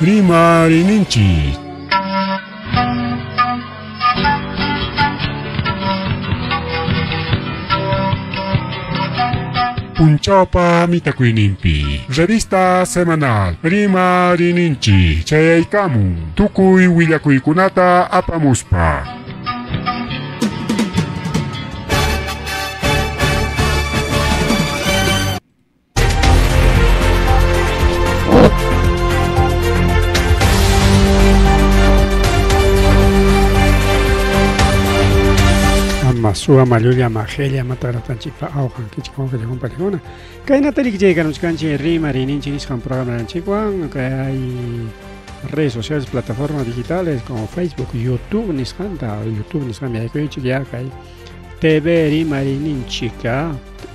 Rimarininchi. Punchaupa mitakuinimpi. Revista semanal. Rimarininchi. Chayaikamu. Tukui willakuikunata apamuspa. Masua malulia magelia mataratanchipa aujan kichikon que llegó palegona. Kaina tarik llega nos canche Rimarininchi niskan programa ranchikwan, que hay redes sociales, plataformas digitales como Facebook, YouTube niskan me hay que ya hay TV Rimarininchi,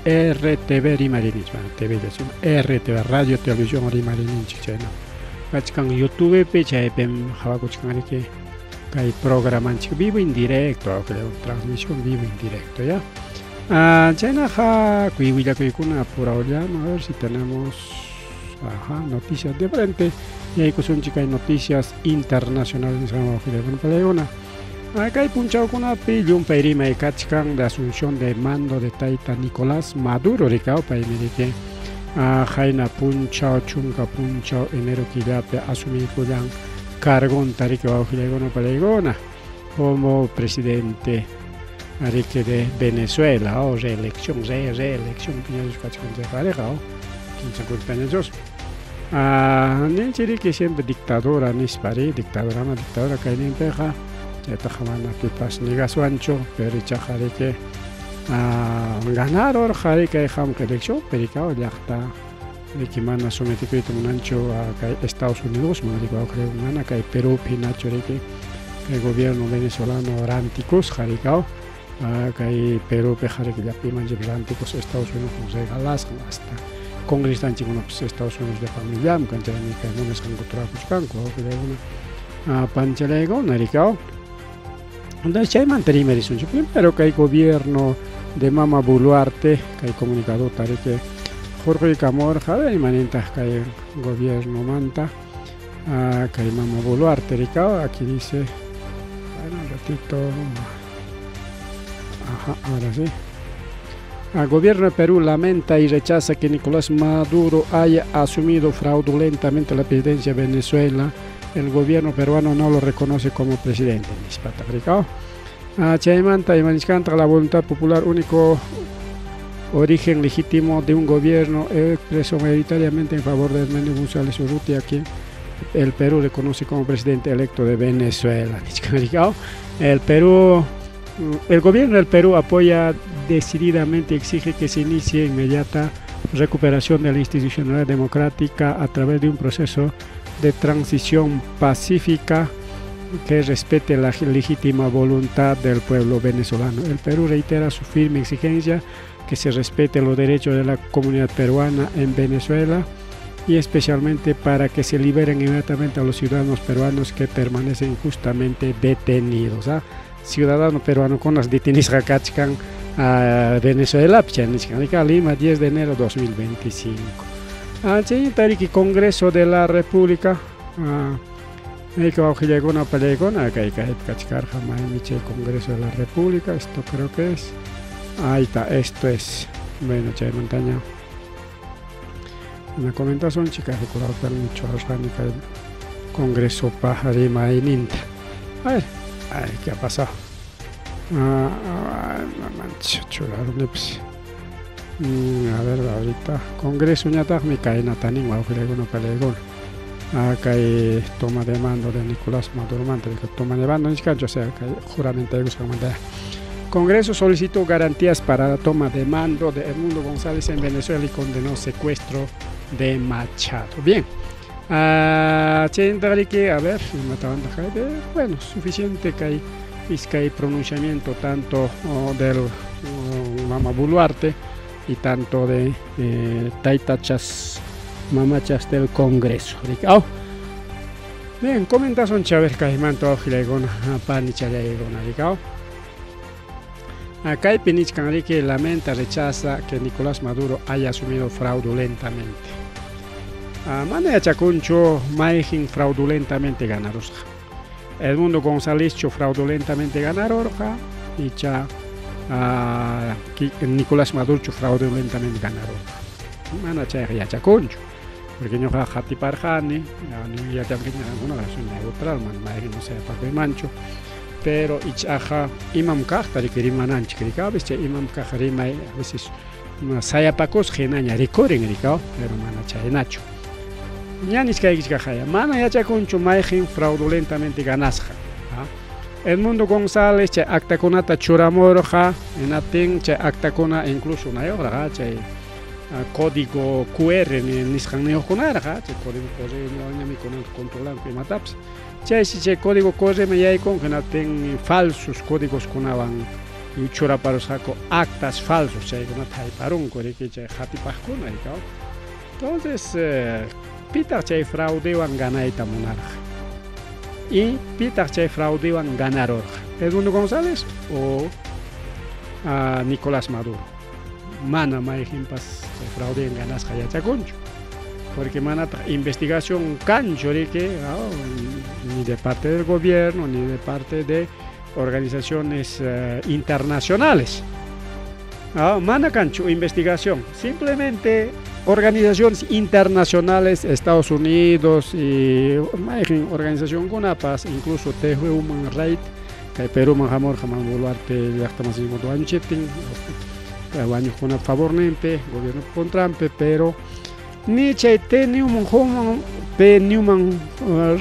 RTV Rimarininchi, TV RTV Radio Televisión Rimarininchi chena. Kachkan YouTube pe chaepem hawakuchkan que hay programa vivo en directo, creo, transmisión vivo en directo, ¿ya? China ha cuida una pura olla, a ver si tenemos noticias de frente. Y hay noticias internacionales acá hay punchado con una pilla un perima y cachcan de asunción de mando de Taita Nicolás Maduro, ricao para que Jaina punchao, chunca punchao, enero quilape, asumir cuyan cargón tarique bajo palegona como presidente de Venezuela o reelección piñas cachón de pareja o 50 años ni que siempre dictadora ni spari dictadora que ni empeja ya tajamana que pas ni gasuancho pero chajare que ganar or jare que ham que elección pero ya está de que mana sometido un ancho a Estados Unidos, me digo creo mana que Perú pinacho de que el gobierno venezolano ránticos jaricao que Perú pejare que ya piman ránticos Estados Unidos como regalas hasta Congreso tan chico Estados Unidos de familia, me canta ni que no me san cultura buscan que de una panchelego naricao. Entonces ya mantení me dicen primero que hay gobierno de Mama Boluarte, que hay comunicador que Jorge Camor, Javier Manenta, que hay gobierno manta, que hay Mama Boluarte, aquí dice, bueno, un ratito, ahora sí. El gobierno de Perú lamenta y rechaza que Nicolás Maduro haya asumido fraudulentamente la presidencia de Venezuela. El gobierno peruano no lo reconoce como presidente. Chaimanta y Maniscanta, la voluntad popular, único origen legítimo de un gobierno expreso mayoritariamente en favor de Edmundo González Urrutia, quien el Perú reconoce como presidente electo de Venezuela. El gobierno del Perú apoya decididamente, exige que se inicie inmediata recuperación de la institucionalidad democrática a través de un proceso de transición pacífica que respete la legítima voluntad del pueblo venezolano. El Perú reitera su firme exigencia que se respete los derechos de la comunidad peruana en Venezuela y especialmente para que se liberen inmediatamente a los ciudadanos peruanos que permanecen injustamente detenidos. Ciudadano peruano con las detenidas Rakachkan a Venezuela, Lima, 10 de enero 2025. El Congreso de la República, el Congreso de la República, esto creo que es. Ahí está, esto es. Bueno, Chay Montaña. Una comentación, chicas, recordar mucho el Congreso Pajarima y Ninta. A ver, ¿qué ha pasado? A ver, ahorita Congreso ñataj mi cae natanin o acá hay toma de mando de Nicolás Maduro que toma de mando o sea que juramento de Congreso solicitó garantías para la toma de mando de Edmundo González en Venezuela y condenó secuestro de Machado. Bien, a ver, bueno, suficiente que hay pronunciamiento tanto del Mama Boluarte y tanto de taitachas mamachas del Congreso. Bien, comentación Chávez Cajimanto Gilegona Panichalegona. Acá hay Pinichcan que lamenta, rechaza que Nicolás Maduro haya asumido fraudulentamente. Mana yachacuncho Maijin fraudulentamente ganarosqa. Edmundo González fraudulentamente ganarorqa y Nicolás Maduro fraudulentamente ganarorqa. Mana chay yachacuncho. Porque yo jatiparjani, ya también alguna razón neutral, man, no sé, para que mancho. Pero ichaja imam kahtari que rimananchi que a veces imam kahrima a veces saya pacos genaña recorren ricao pero mana chay nacho ya ni que haya mana ya chacuncho maijin fraudulentamente ganasja Edmundo González chay acta conata churamorja en aten chay acta cona incluso una hora chay código QR ni niscan neoconara chay código QR ni mi controlan que mataps chay código QR me ya con que no ten falsos códigos conaban y chora para saco actas falsos chay que no hay para un core que chay hati pascona entonces pita chay fraudewan ganaita monarca y pita chay fraudewan ganaror Edmundo González o Nicolás Maduro mana maijin pas fraude en ganas ya chaconcho porque mana investigación cancho de que ni de parte del gobierno ni de parte de organizaciones internacionales mana cancho investigación simplemente organizaciones internacionales Estados Unidos y organización CONAPAS incluso The Human Rights que Perú manjamor jamás volvarte de hasta más de 5 años chipping años con a favor nempe gobierno con Trump pero ni chaite ni un human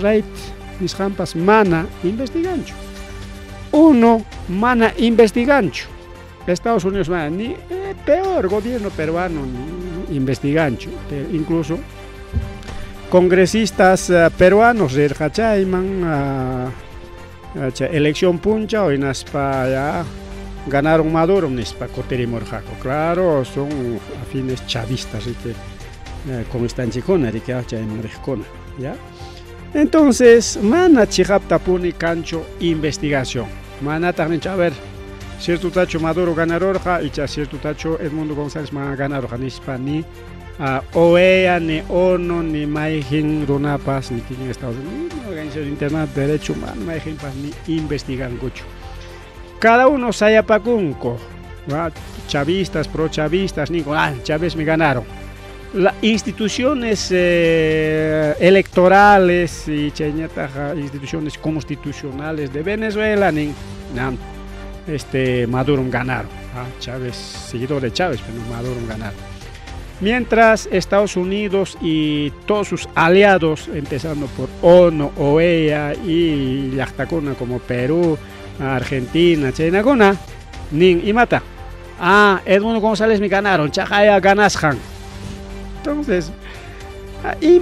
rights mis jampas mana investigancho uno mana investigancho Estados Unidos mana ni peor gobierno peruano ni investigancho incluso congresistas peruanos del Hachayman elección puncha o inaspa ya ganaron Maduro nispa Coteri Morjaco claro son afines chavistas y que como están chicona y que hacha en Morejcona ya entonces mana chihapta puni cancho investigación mana también a ver cierto tacho Maduro ganarorja y cierto tacho Edmundo González mana ganarorja nispa ni OEA ni ONU ni Maijin Runapas ni quien Estados Unidos ni Organización Internacional de Derecho Humano Maijin pas ni investigan mucho cada uno saya pacunco chavistas pro chavistas ni Chávez me ganaron las instituciones electorales y instituciones constitucionales de Venezuela ni Maduro ganaron Chávez seguidor de Chávez pero Maduro ganaron mientras Estados Unidos y todos sus aliados empezando por ONU, OEA y Yactacuna como Perú Argentina, China, Nin y Mata. Edmundo González me ganaron, Chajaya ganasjan. Entonces, y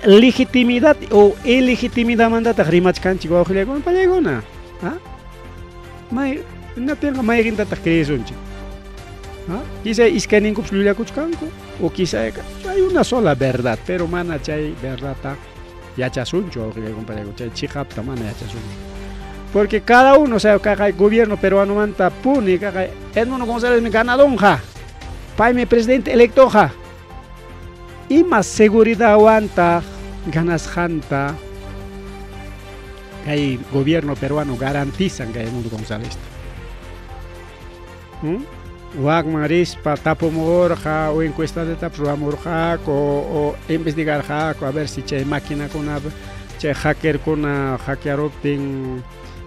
legitimidad o ilegitimidad mandata rimach canchi guajile con palegona. No tengo más gente que crees un chico. Quizá es que ningún fluya cuchcanco o quizá hay una sola verdad, pero mana chay verdad ya chasuncho que compadre chay chihapta mana ya chasuncho. Porque cada uno, o sea, cada gobierno peruano manta puni, cada Edmundo González me ganadonja, pai me presidente electoja. Y más seguridad aguanta, ganas janta, que el gobierno peruano garantizan que Edmundo González. Wagmarispa tapo morja o encuesta de tapo morja o investigar a ver si hay máquina con che hacker con hackear opting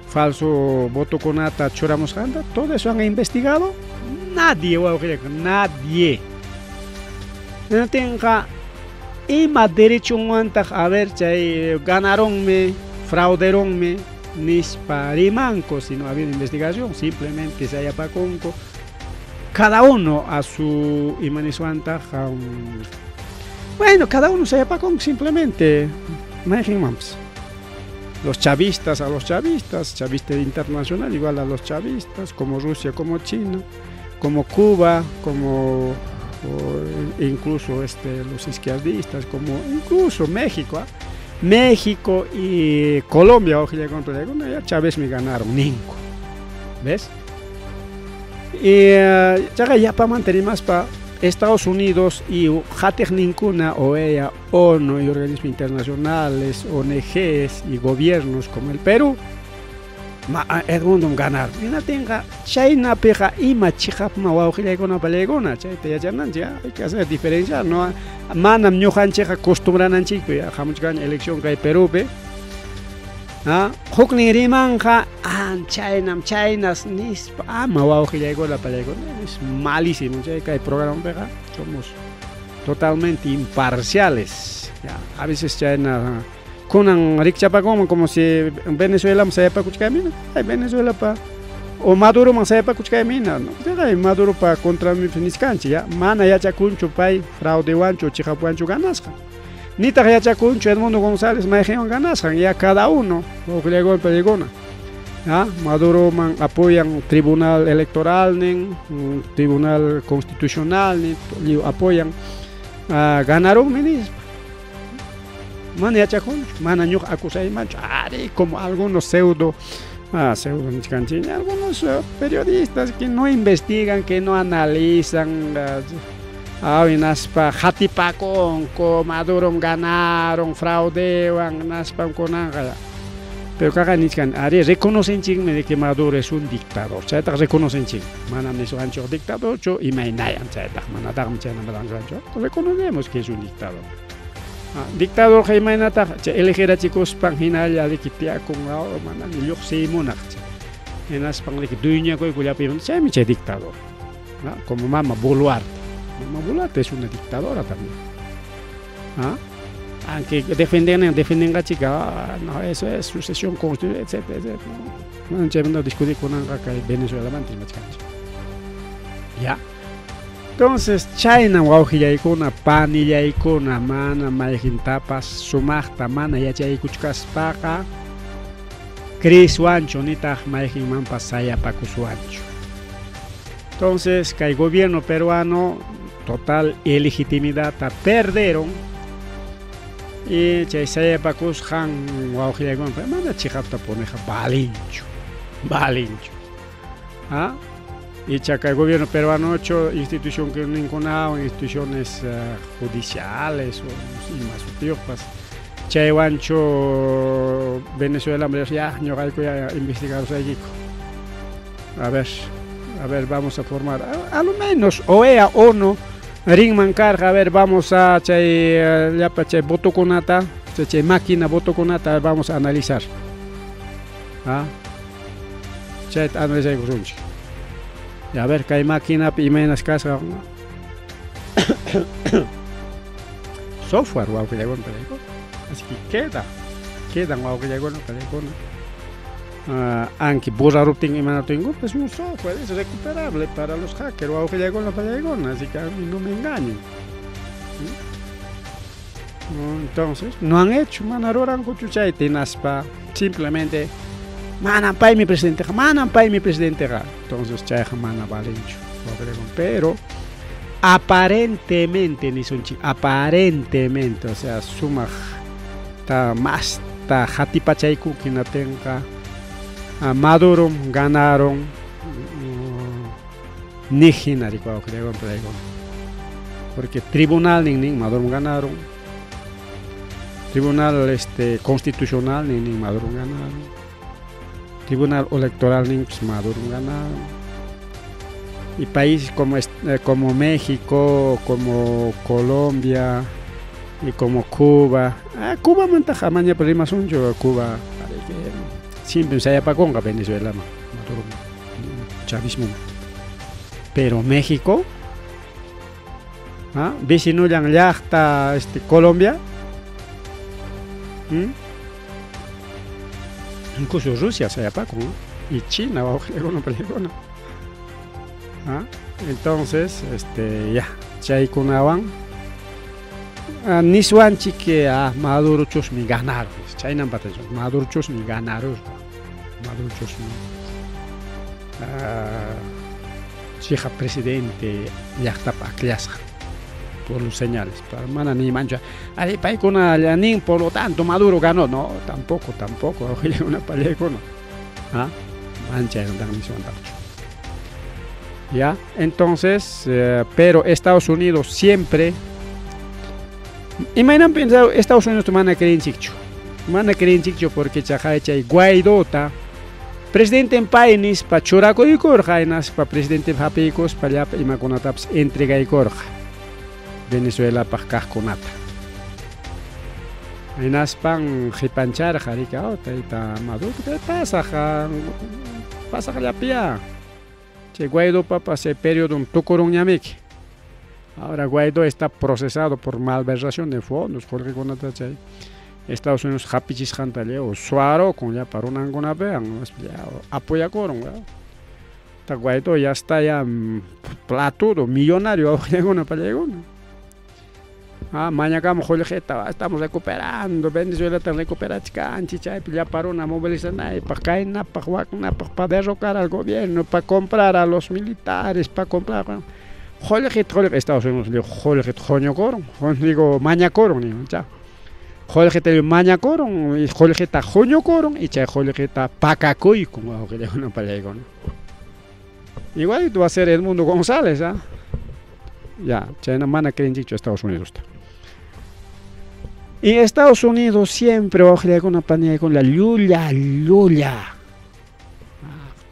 falso voto con ata choramos anda todo eso han investigado nadie nadie no tenga y más derecho a ver che ganaron me frauderon me nispa rimanco si no había investigación simplemente se haya pa conco cada uno a su imanisuanta bueno cada uno se haya pa conco simplemente imagínate los chavistas a los chavistas, chavista internacional igual a los chavistas, como Rusia, como China, como Cuba, como incluso los izquierdistas, como incluso México, México y Colombia, ya Chávez me ganaron, ninco, ¿ves? Y ya para mantener más para Estados Unidos y Hatek Ninkuna, OEA, ONU y organismos internacionales, ONGs y gobiernos como el Perú, Edmundo ganar. Mira tenga China peja ima chihap ma wauhila con palegona, chaita ya janan ya hay que hacer diferencia, no manam ñojan cheja acostumbranan chico ya jamuchgan elección kay Perú pe. Hukni rimanja China's nis ama wauhila con la palegona, es malísimo, ya kay programa peja, somos totalmente imparciales. Ya, a veces China kunan rikchapa como si Venezuela me sepa kuchkamina, Venezuela pa o Maduro me sepa kuchkamina, no, ya Maduro pa contra mi finiscanchi ya, mana ya chacuncho pai fraude wancho chijapuancho ganasja, ni ta ya chacuncho Edmundo González me ganasja, ya cada uno, o que le golpe de gona, ya Maduro man apoyan tribunal electoral tribunal constitucional apoyan ganaron ministro. Mana ya chacun, mana ñuq acusay mancho, como algunos pseudo algunos periodistas que no investigan, que no analizan, naspa jatipakon, Maduro ganaron, fraudean, naspa con anga. Pero caga niscan, reconocen chingme de que Maduro es un dictador, chaita reconocen ching, mana neso ancho dictador, cho y mainayan chaita, mana dagam chana madancho, reconocemos que es un dictador. Dictador Jaime Nata, elegir a chicos panginal ya de quitia con la mana ni yo se monac. En las pan de que dueña coi cuya pibon, se me che dictador. Como Mama Boluarte. Mama Boluarte es una dictadora también. Aunque defienden a chica, no, eso es sucesión constitucional, etcétera, etcétera. No entiendo discutir con acá en Venezuela mantil ya. Entonces, China wauhilla ikuna panilla ikuna mana maijintapas sumaqta mana yachaykuchkaspaqa criswancho nitaq maijinmanpas sayapakuswancho. Entonces, que el gobierno peruano total ilegitimidad perdieron y chay sayapakushan wauhilla ikuna mana chihapta poneja balincho. Y chaca el gobierno peruano hecho instituciones que ninguna instituciones judiciales o más utiopas. Chaywancho Venezuela me decía ya investigar a ver vamos a formar a lo menos OEA ONU Ringman carga a ver vamos a chay voto conata chay máquina voto conata vamos a analizar chay analizar grunchi. Y a ver, que hay máquina y menos casa. Software, wow, que llegó en película. Así que quedan, wow, que llegó en película. Aunque borrar routing y mana tengo, es un software, es recuperable para los hackers, wow, que llegó en la película. Así que a mí no me engañen. Entonces, no han hecho, manaroran con chuchay, tinaspa, simplemente. Mana pai mi presidente, entonces chaya mana valencho, pero aparentemente ni son aparentemente, o sea, suma ta más ta hatipachaiku que no tenga Maduro ganaron nijinari porque tribunal ning Maduro ganaron, tribunal constitucional ning Maduro ganaron. Tribunal electoral Maduro ganaron y países como México, como Colombia y como Cuba. Cuba mantaja mañana prima son yo Cuba siempre se haya pagado a Venezuela Maduro chavismo. Pero México, vecino ya está Colombia. Incluso Rusia se apagó y China va a una película. Entonces, ya, chay kunawan niswanchi que Maduro chos mi ganaron. China empató. Maduro chos mi ganaron. Maduro chos mi chica presidente ya está para clase. Por los señales, para mana ni mancha. Ahí para con Alanín, por lo tanto Maduro ganó, no, tampoco, oye una película, mancha en la misión ¿ya? Entonces, pero Estados Unidos siempre, y me han pensado, Estados Unidos te van a creer en chicho, porque chay Guaidó ta presidente en país para churaco y corjainas para presidente japicos para allá y maconataps entrega y corja Venezuela para casconata en aspan jipanchar jarika ota ita maduro qué pasa la pia che Guaidó para ese periodo un tucorón ñamik ahora Guaidó está procesado por malversación de fondos porque con chay Estados Unidos hapichis jantale o suaro con ya para una angona vean apoya coron ta Guaidó ya está ya platudo millonario alguna para mañana estamos recuperando Venezuela está recuperando canchicha ya para una movilización para caer para derrocar al gobierno para comprar a los militares para comprar Estados Unidos digo mañana coron ya Jorge maña coron y Jorge ta joño coron y chay Jorge ta pacacoy como que le una palego. Igual tú va a ser Edmundo González, ya, chay na mana creen dicho Estados Unidos. Y Estados Unidos siempre va a una panilla con la lulla.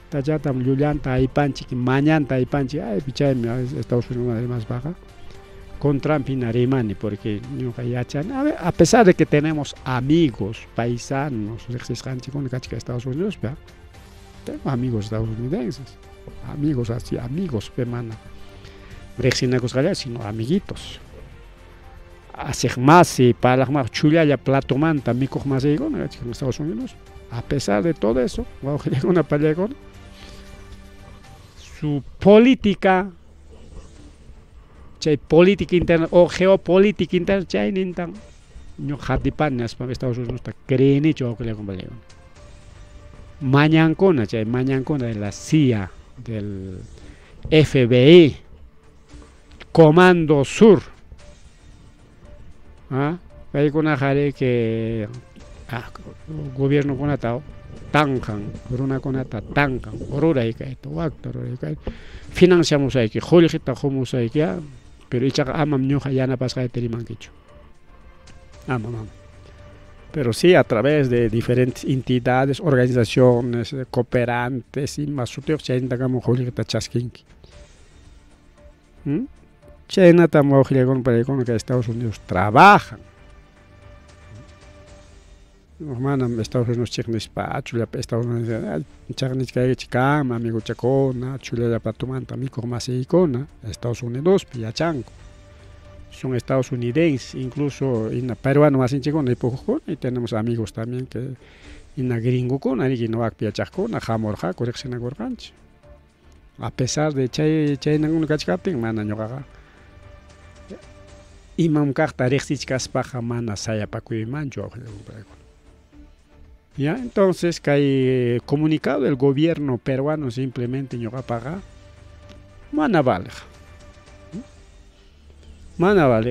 Ta ya tam lullanta y panchi que mañana y panchi, ay picha Estados Unidos es más baja. Con Trump y Narimani, porque a pesar de que tenemos amigos, paisanos, de Estados Unidos, tengo amigos estadounidenses, amigos así, amigos, hermana, sino amiguitos. Hace más y para más chula ya plato manta, amigos más en Estados Unidos. A pesar de todo eso, una pelea con su política. Chay política interna o geopolítica interna chay nintan no jatipanas para Estados Unidos está creen hecho que le acompañan mañancona de la CIA del FBI Comando Sur hay una jare que gobierno con atao tankan corona con ata tankan orura y que to actor financiamos ahí que jolijita homos ahí que pero ichaga amam ñoja yana pasca de terimanquicho amam pero sí a través de diferentes entidades organizaciones cooperantes y más sutios chain dagamo jolijita chaskinki chain atamo con que Estados Unidos trabajan hermana Estados Unidos chicnes pa chula Estados Unidos chicnes que chicama amigo chacona chula la patumanta amigo más icona Estados Unidos piachanco son estadounidenses incluso en peruano más en chicona y poco y tenemos amigos también que en la gringo con ahí que no va piachacona jamorja corrección a gorganch a pesar de chay ningún cachcating mana ñogaga imam carta rexicas paja mana saya pacuy mancho ya, entonces que hay comunicado del gobierno peruano simplemente no va a pagar mana vale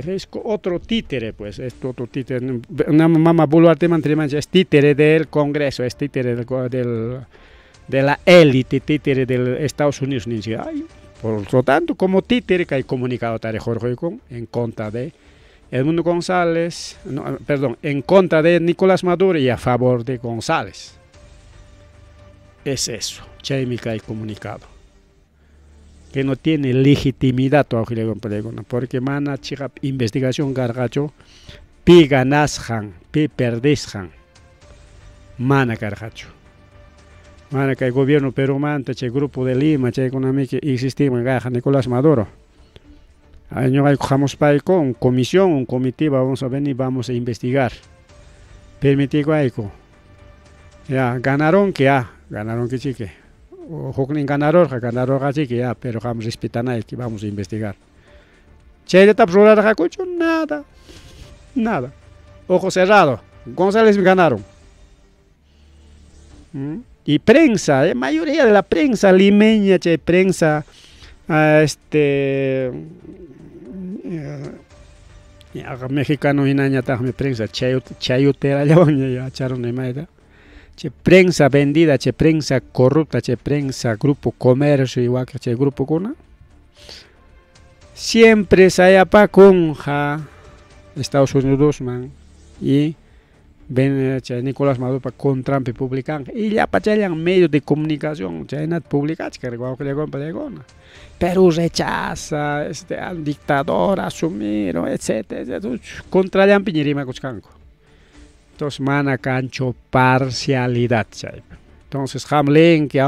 es otro títere pues es otro títere una mamá Boluarte Mantrimancha es títere del Congreso es títere de la élite títere de Estados Unidos por lo tanto como títere que hay comunicado Tare Jorge en contra de Edmundo González, en contra de Nicolás Maduro y a favor de González. Es eso, Chaimica y comunicado. Que no tiene legitimidad porque mana chica investigación gargacho, pi ganasjan, pi perdisjan, mana gargacho. Mana que el gobierno peruano, el grupo de Lima, el económico existimos en Nicolás Maduro. Año cojamos con comisión, un comité, vamos a venir, vamos a investigar. Permitigo aiko. Ya, ganaron que chique. O ganaron que ya, pero vamos a respetar que vamos a investigar. Che, está probando jacucho, nada. Ojo cerrado. González ganaron. Y prensa, la mayoría de la prensa limeña, prensa mexicano y naña me prensa chayotera ya echaron de maida che prensa vendida, che prensa corrupta, che prensa grupo comercio igual que che grupo kuna. Siempre saya pa con Estados Unidos man y ven Nicolás Maduro pa con Trump publican y ya pa chayan medios de comunicación chayan publicar que igual que le Perú rechaza al dictador asumir etcétera contra la piñerima cuscanco. Entonces mana cancho parcialidad chay. Entonces hamlen que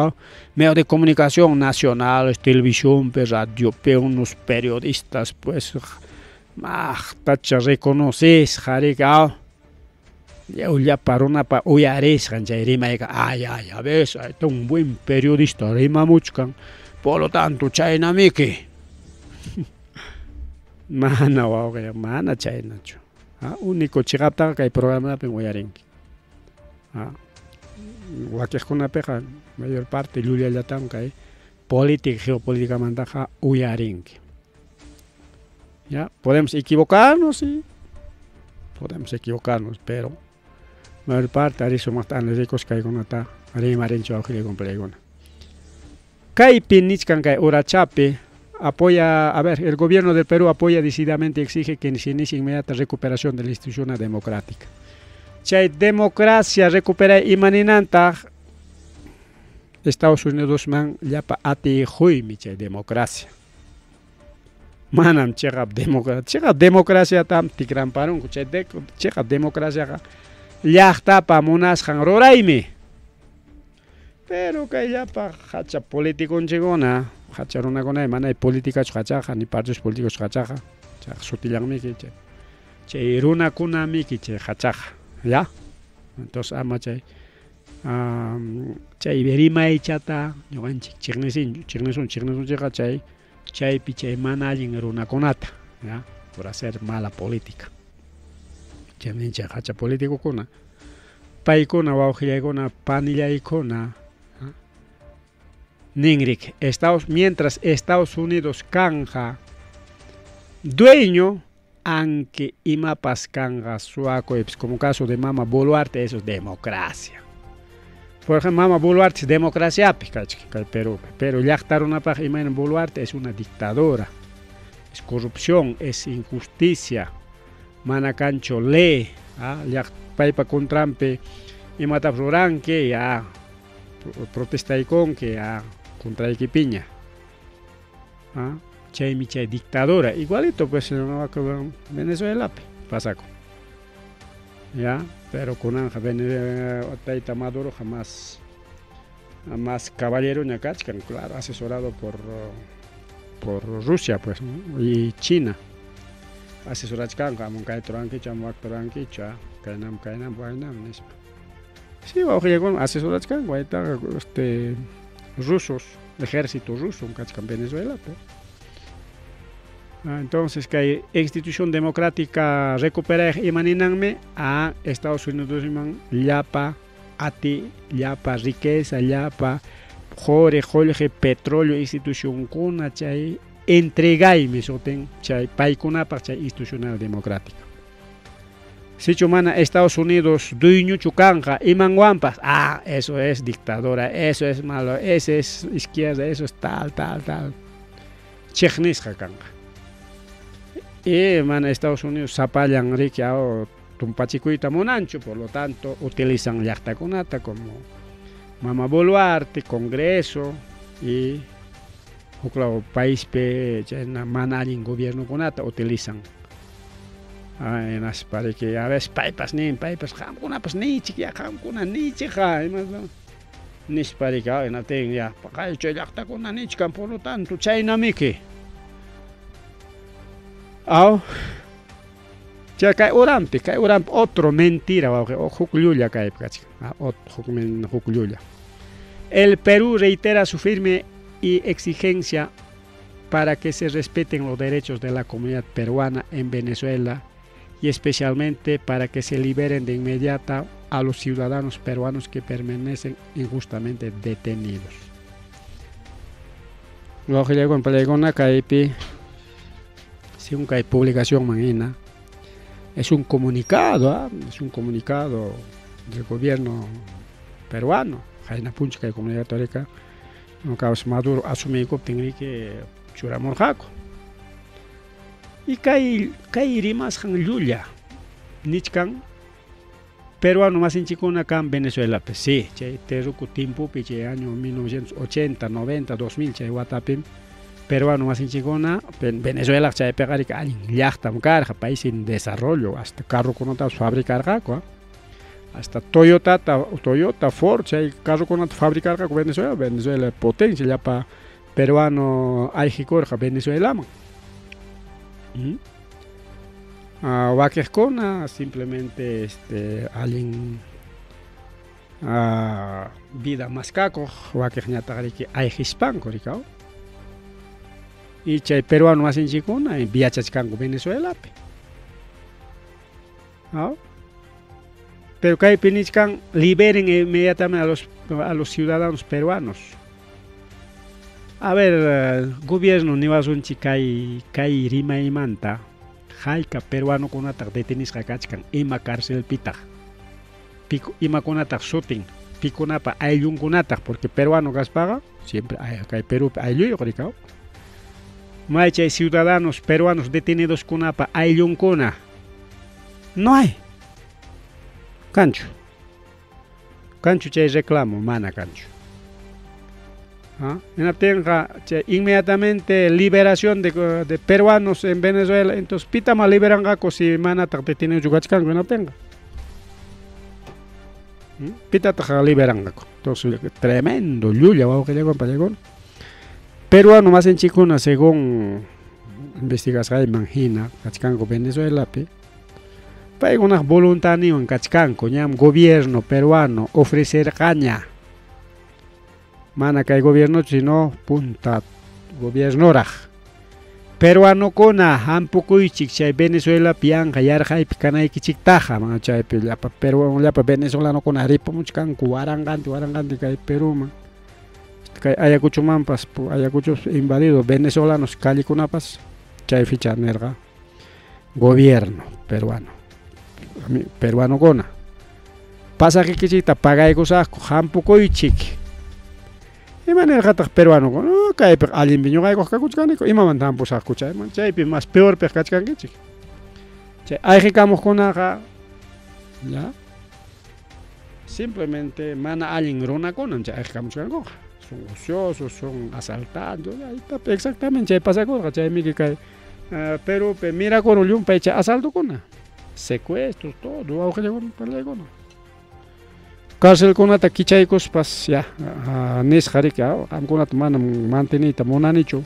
medios de comunicación nacionales, televisión, radio, unos periodistas pues tacha reconoces jarika ya para una pa uyares chay rima ay a veces hay un buen periodista rima muchkan por lo tanto chayna miki mana wawga mana chayna chu único chigapta kay programa pe uyarinki Wakijkunapiqa mayor parte llullallatan kay política geopolítica mantaqa uyarinki. Ya, podemos equivocarnos, sí. Podemos equivocarnos, pero mayor parte ariso más tan ricos que gonata arimarencho ajile complegona. Kay pinichkan kay Urachapi apoya, a ver, el gobierno del Perú apoya decididamente y exige que se inicie inmediata recuperación de la institución democrática. Chay democracia recupera imaninanta Estados Unidos man llapa ati huy mi chay democracia. Manam chegab democracia tam tikran parun chay chegab democracia llaqta pa munas han roraimi. Pero kay llapa hacha político chegona hacha runa gona manay política chacha ni partidos políticos chacha cha sutilangmi que chay runa kunami que chay hacha. ¿Ya? Entonces ama chay berima chata yoganchik chignesun llega chay pichay manallin eruna conata, ¿ya? Por hacer mala política. Chay hacha político kuna paikuna wawqillaykuna panillaykuna ningrik mientras Estados Unidos canja dueño aunque imapas canga suaco como caso de Mama Boluarte, eso es democracia. Por ejemplo, Mama Boluarte es democracia, pero Yachtaruna Imagen Boluarte es una dictadura, es corrupción, es injusticia. Manacancho ley, Paipa con Trampe y Matapruran que ya protesta y con que ya contra Equipiña. Chay dictadura, igualito pues en Venezuela pasaco. Ya, pero con Anja Venezuela Maduro jamás caballero ñacachcan, claro, asesorado por Rusia pues, ¿no? Y China. Asesorachkan, como Kaitoranquicha, Muactoranquicha, Kainam, Guainam, sí, asesorachkan, Guaita, rusos, ejército ruso, en Venezuela pues. Entonces, que hay institución democrática recupera imaninanme a Estados Unidos llapa ati llapa riqueza llapa jorge petróleo institución kuna chay entregaime soten chay paikuna para chay institucional democrática. Si chumana Estados Unidos dueño chukanja imanguampas, eso es dictadura, eso es malo, eso es izquierda, eso es tal. Chechnis kanga. Y Estados Unidos zapallan riquiao tumpachicuita monancho, por lo tanto utilizan yachtaconata como Mama Boluarte, Congreso y claro, país pe manalin gobierno conata utilizan. En las para que a veces paipas ham kuna pas ni chiquia ham kuna ni chica ni para que en aten ya para que yachtaconata ni chican, por lo tanto China miki. Ya cae urampi otro mentira, el Perú reitera su firme y exigencia para que se respeten los derechos de la comunidad peruana en Venezuela y especialmente para que se liberen de inmediato a los ciudadanos peruanos que permanecen injustamente detenidos. Luego llegó en Palegona, Caipi. Según que hay publicación mañana, es un comunicado del gobierno peruano jaina puncha kay comunidad torica no caos Maduro asumico tingri que churamorjaco y kay rimas han llulla nichkan peruano más en chicona acá en Venezuela pues sí chay teruco tiempo piche año 1980 90 2000 chay watapim peruano más en chicona en Venezuela chay pegar que alguien yachtam carga país en desarrollo hasta carro con otras fabricar gaco hasta Toyota Ford chay carro con otras fabricar gaco Venezuela potencia ya pa peruano hay que Venezuela Wakescona simplemente alguien vida más caco Wakesñatagari que hay hispanco ricao y chay peruano más en chicona en viachachcanco Venezuela pero que penichcan liberen inmediatamente a los ciudadanos peruanos. A ver, gobierno ni vas un chicay rima y manta Jaika peruano con atak detenis kakachkan ima cárcel pitag pico ima con atak shooting pico napa ayllun con atak porque peruano gaspaga siempre hay Perú ayllun yoricao maicha ciudadanos peruanos detenidos con apa ayllun cona no hay cancho chay reclamo mana cancho inmediatamente liberación de peruanos en Venezuela, entonces pitama liberan gaco si mana tiene yugachkan que no tenga. Pita liberan gaco. Entonces tremendo llulla wow que llegó para llegar. Peruano más en chicuna según investigación imagina cachcanco Venezuela pe. Para una voluntad ni en cachcanco ñam gobierno peruano ofrecer caña. Mana que hay gobierno sino punta gobierno raj peruano cona hampoco y chay Venezuela pian callar hay picana y kichiktaja man chay ya pa peruano ya pa venezolano con aripo muchkan cuaranganti que Perú man que Ayacucho mampas Ayacucho invadido venezolanos cali kunapas chay ficha nerga gobierno peruano cona pasa que kichita paga y cosas hampoco y chic y manera que peruano no cae alguien viñó que coja cuchcanico y mamá tampoco se escucha man chay más peor pescachcan que chic chay hay que camos con acá ya simplemente mana alguien rona con chay hay que camos con son ociosos son asaltados ahí está exactamente chay pasa con chay mi que cae pero mira con un pecha asalto con secuestros todo auge llegó para la con cárcel con ata kichaykos pas ya nis harika am con at manam mantenita monanicho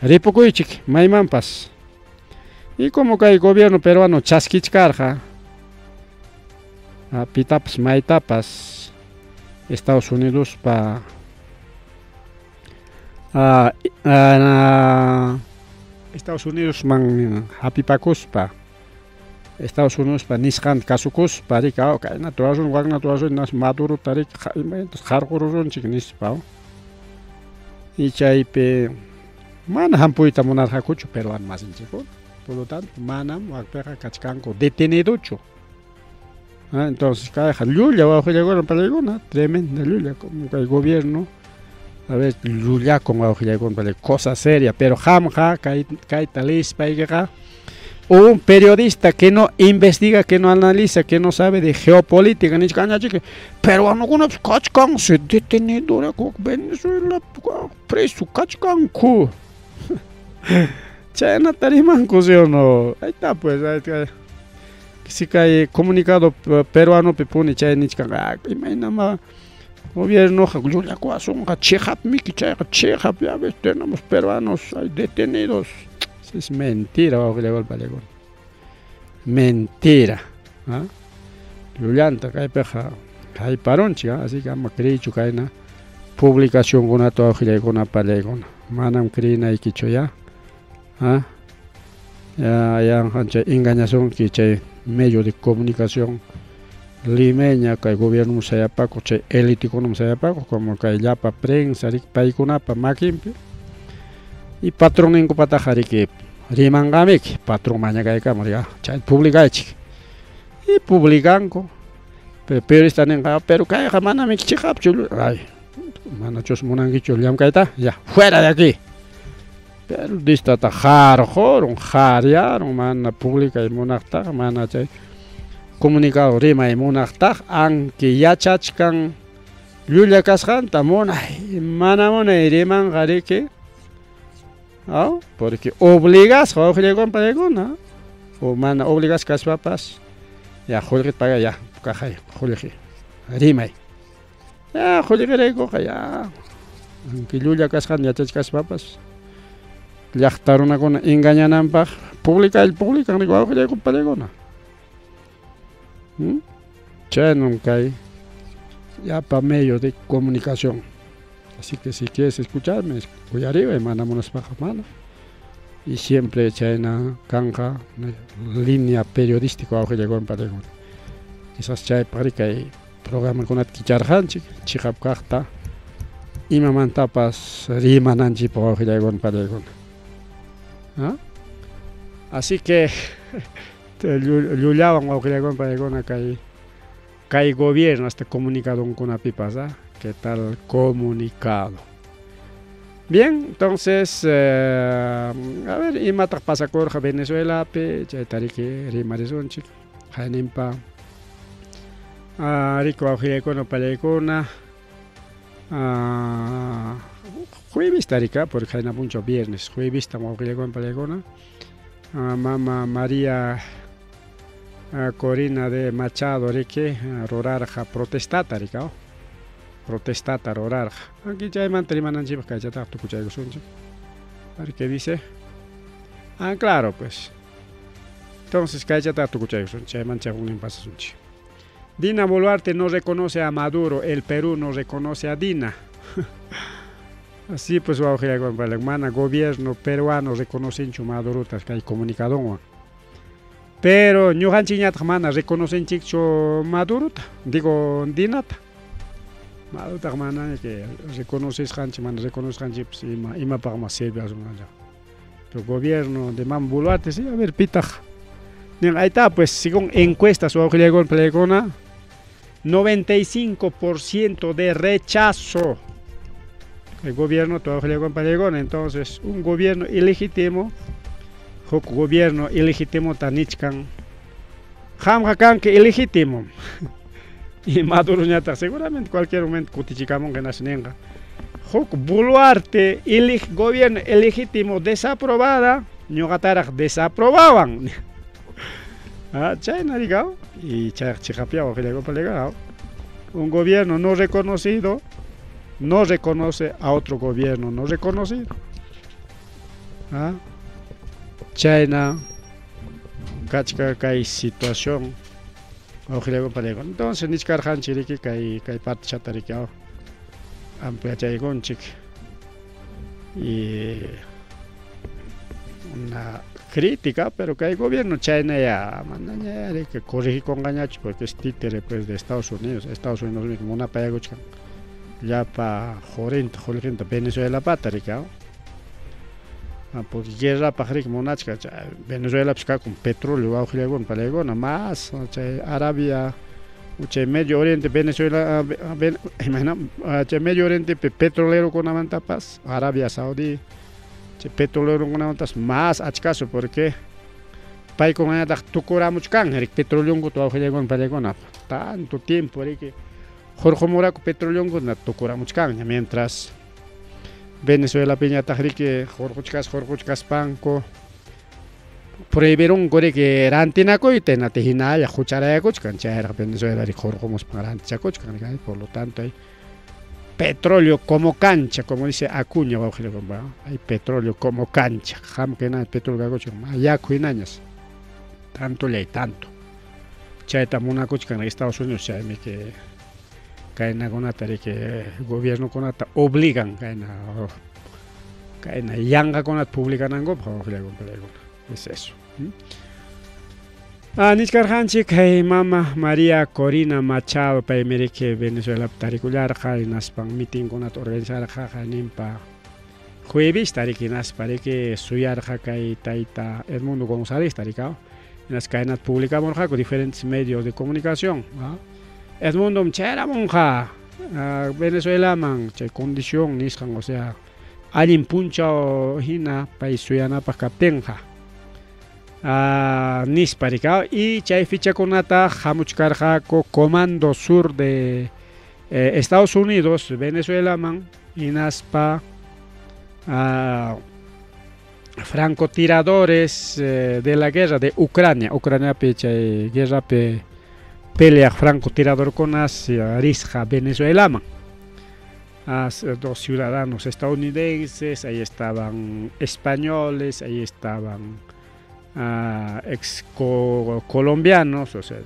ripokuichik mayman pas y como que el gobierno peruano chasquichcarja pitapas maitapas Estados Unidos pa Estados Unidos man hapipacus pa Estados Unidos pa niskan kasukus parika okay natural wag natural nas Maduro tarik hargurun chignis pa y chaype mana hampuita monarca cucho peruano más en chico por lo tanto manam wagpeja kachkanko detenido cho entonces cada lulla bajo llegó para alguna tremenda lulla como que el gobierno a ver lulla con bajo llegó para cosa seria pero jamja kai talis paigega un periodista que no investiga, que no analiza, que no sabe de geopolítica, ni caña chique, peruano con los cachcan se detenido con Venezuela preso cachcanco. Chayna tarimanco sí o no. Ahí está pues, si cae comunicado peruano pepone chay ni chica, imagina más gobierno Julia Coazón, Chejap, Miki Chejap, ya ves, tenemos peruanos detenidos. Es mentira, bajo le golpe le mentira. Lulanta cae peja, hay paroncha, así que ama creícho cae na publicación con ato agile con apalegona. Manam crina y quicho ya. Ya hancha engañación que medio de comunicación limeña que el gobierno se apaco, che elítico no se apaco, como que ya pa prensa, pa icona pa maquimpe. Y patrón en Copatajari que Rimangamik, patrón mañana que cámara, ya, publica y publicanco. periodista nenga pero kay mana mi chichap chul ay mana chos monangi chul yam kayta ya fuera de aquí periodista ta jarjon jariaron mana pública y monakta mana chay comunicado rima y monakta anki yachachkan Yulia kasjanta monay mana monay riman garike porque obligas jolegon palegona o mana obligas kaspapas ya jolet paga ya kajay joleji rimay ya jolegerego ya anki Yulia kasjan yachachkas papas llaqtaruna kuna engañananpaq publican rico jolegon palegona chaynum kay ya para medios de comunicación. Así que si quieres escucharme, voy arriba y mandamos baja mano. Y siempre China canja línea periodística o llegó en Paregón. Quizás chay para que programa con atquicharhan chihap carta y me mantapas rimananchi por llegó en Paregón. Así que lullaban o llegó en Paregón acá hay gobierno hasta comunicado con una pipa, ¿qué tal comunicado? Bien, entonces, a ver, y mata pasa con Venezuela, Chaytariki, Rimarizón, Janimpa, Rico Ajilecono Palecona, jueves Tarika, porque hay mucho viernes, jueves estamos Ajilecon Palecona, Mama María. Corina de Machado Rique Rorarja protestata Ricao protestata Rorarja aquí ya hay mantrimananchi porque ya está tu cuchillo sunchi a ver qué dice claro pues entonces que ya está tu cuchillo sunchi hay mancha un impasse sunchi Dina Boluarte no reconoce a Maduro el Perú no reconoce a Dina así pues va a con la hermana gobierno peruano reconoce a Maduro que hay comunicador pero ñuqan chiñata mana reconocenchikchu Madurota, digo Dinata. Madurota mana que reconoces hanchi mana reconoces pues ima para más sirve a su manera. El gobierno de Boluarte sí, a ver pitaj. Ahí está pues según encuestas o con Plegona 95% de rechazo. El gobierno todo con Plegona, entonces un gobierno ilegítimo gobierno ilegítimo tanichkan jamjakan que ilegítimo y Maduro ñata seguramente cualquier momento kutichikamos que nasenga Boluarte gobierno ilegítimo desaprobada ñogataraj desaprobaban China digao y chijapiao que llegó para un gobierno no reconocido no reconoce a otro gobierno no reconocido China, cachca hay situación, entonces ni cargan chiriqui que hay parte chatariqueo, amplia chaygonchik y una crítica, pero que hay gobierno China ya mandaña que corrige con gañacho porque es títere pues de Estados Unidos como una payagocha ya para jorenta Venezuela patariqueo. Porque guerra para que monachka Venezuela pesca con petróleo auxiliar palegona más Arabia Medio Oriente Venezuela imagina Medio Oriente petrolero con amantapas Arabia Saudí petrolero con amantas más achcaso porque pai con anda tukura muchkan petróleo con auxiliar palegona tanto tiempo que Jorge Moraco petróleo con tukura muchkan mientras Venezuela piña tajrique jorjuchkas panco prohibieron gore que rantinaco y tenatejina ya cuchara cochcan chayra Venezuela y jorjomos para antichacochcan por lo tanto hay petróleo como cancha como dice Acuña hay petróleo como cancha jam que nada petróleo gagochcan allá cuinañas tanto le hay tanto chayta mona cochcan en Estados Unidos chayme que caena con atari que el gobierno con ata obligan caena yanga con at publican ango es eso Nichkarhanchik hay mama María Corina Machado para que Venezuela particular hay naspan meeting con at organizar nimpa jueves tarikinas para que suyar hay taita el mundo González taricao en las cadenas públicas con diferentes medios de comunicación Edmundo chera monja Venezuela man chay condición niscan, o sea, alguien puncha o hina país suyana pa captenja. Nisparika y chay ficha conata jamuchkarja Comando Sur de Estados Unidos, Venezuela man inaspa francotiradores de la guerra de Ucrania pe chay guerra pe pelea francotirador con Risja Venezuela man. Dos ciudadanos estadounidenses, ahí estaban españoles, ahí estaban ex colombianos, o sea,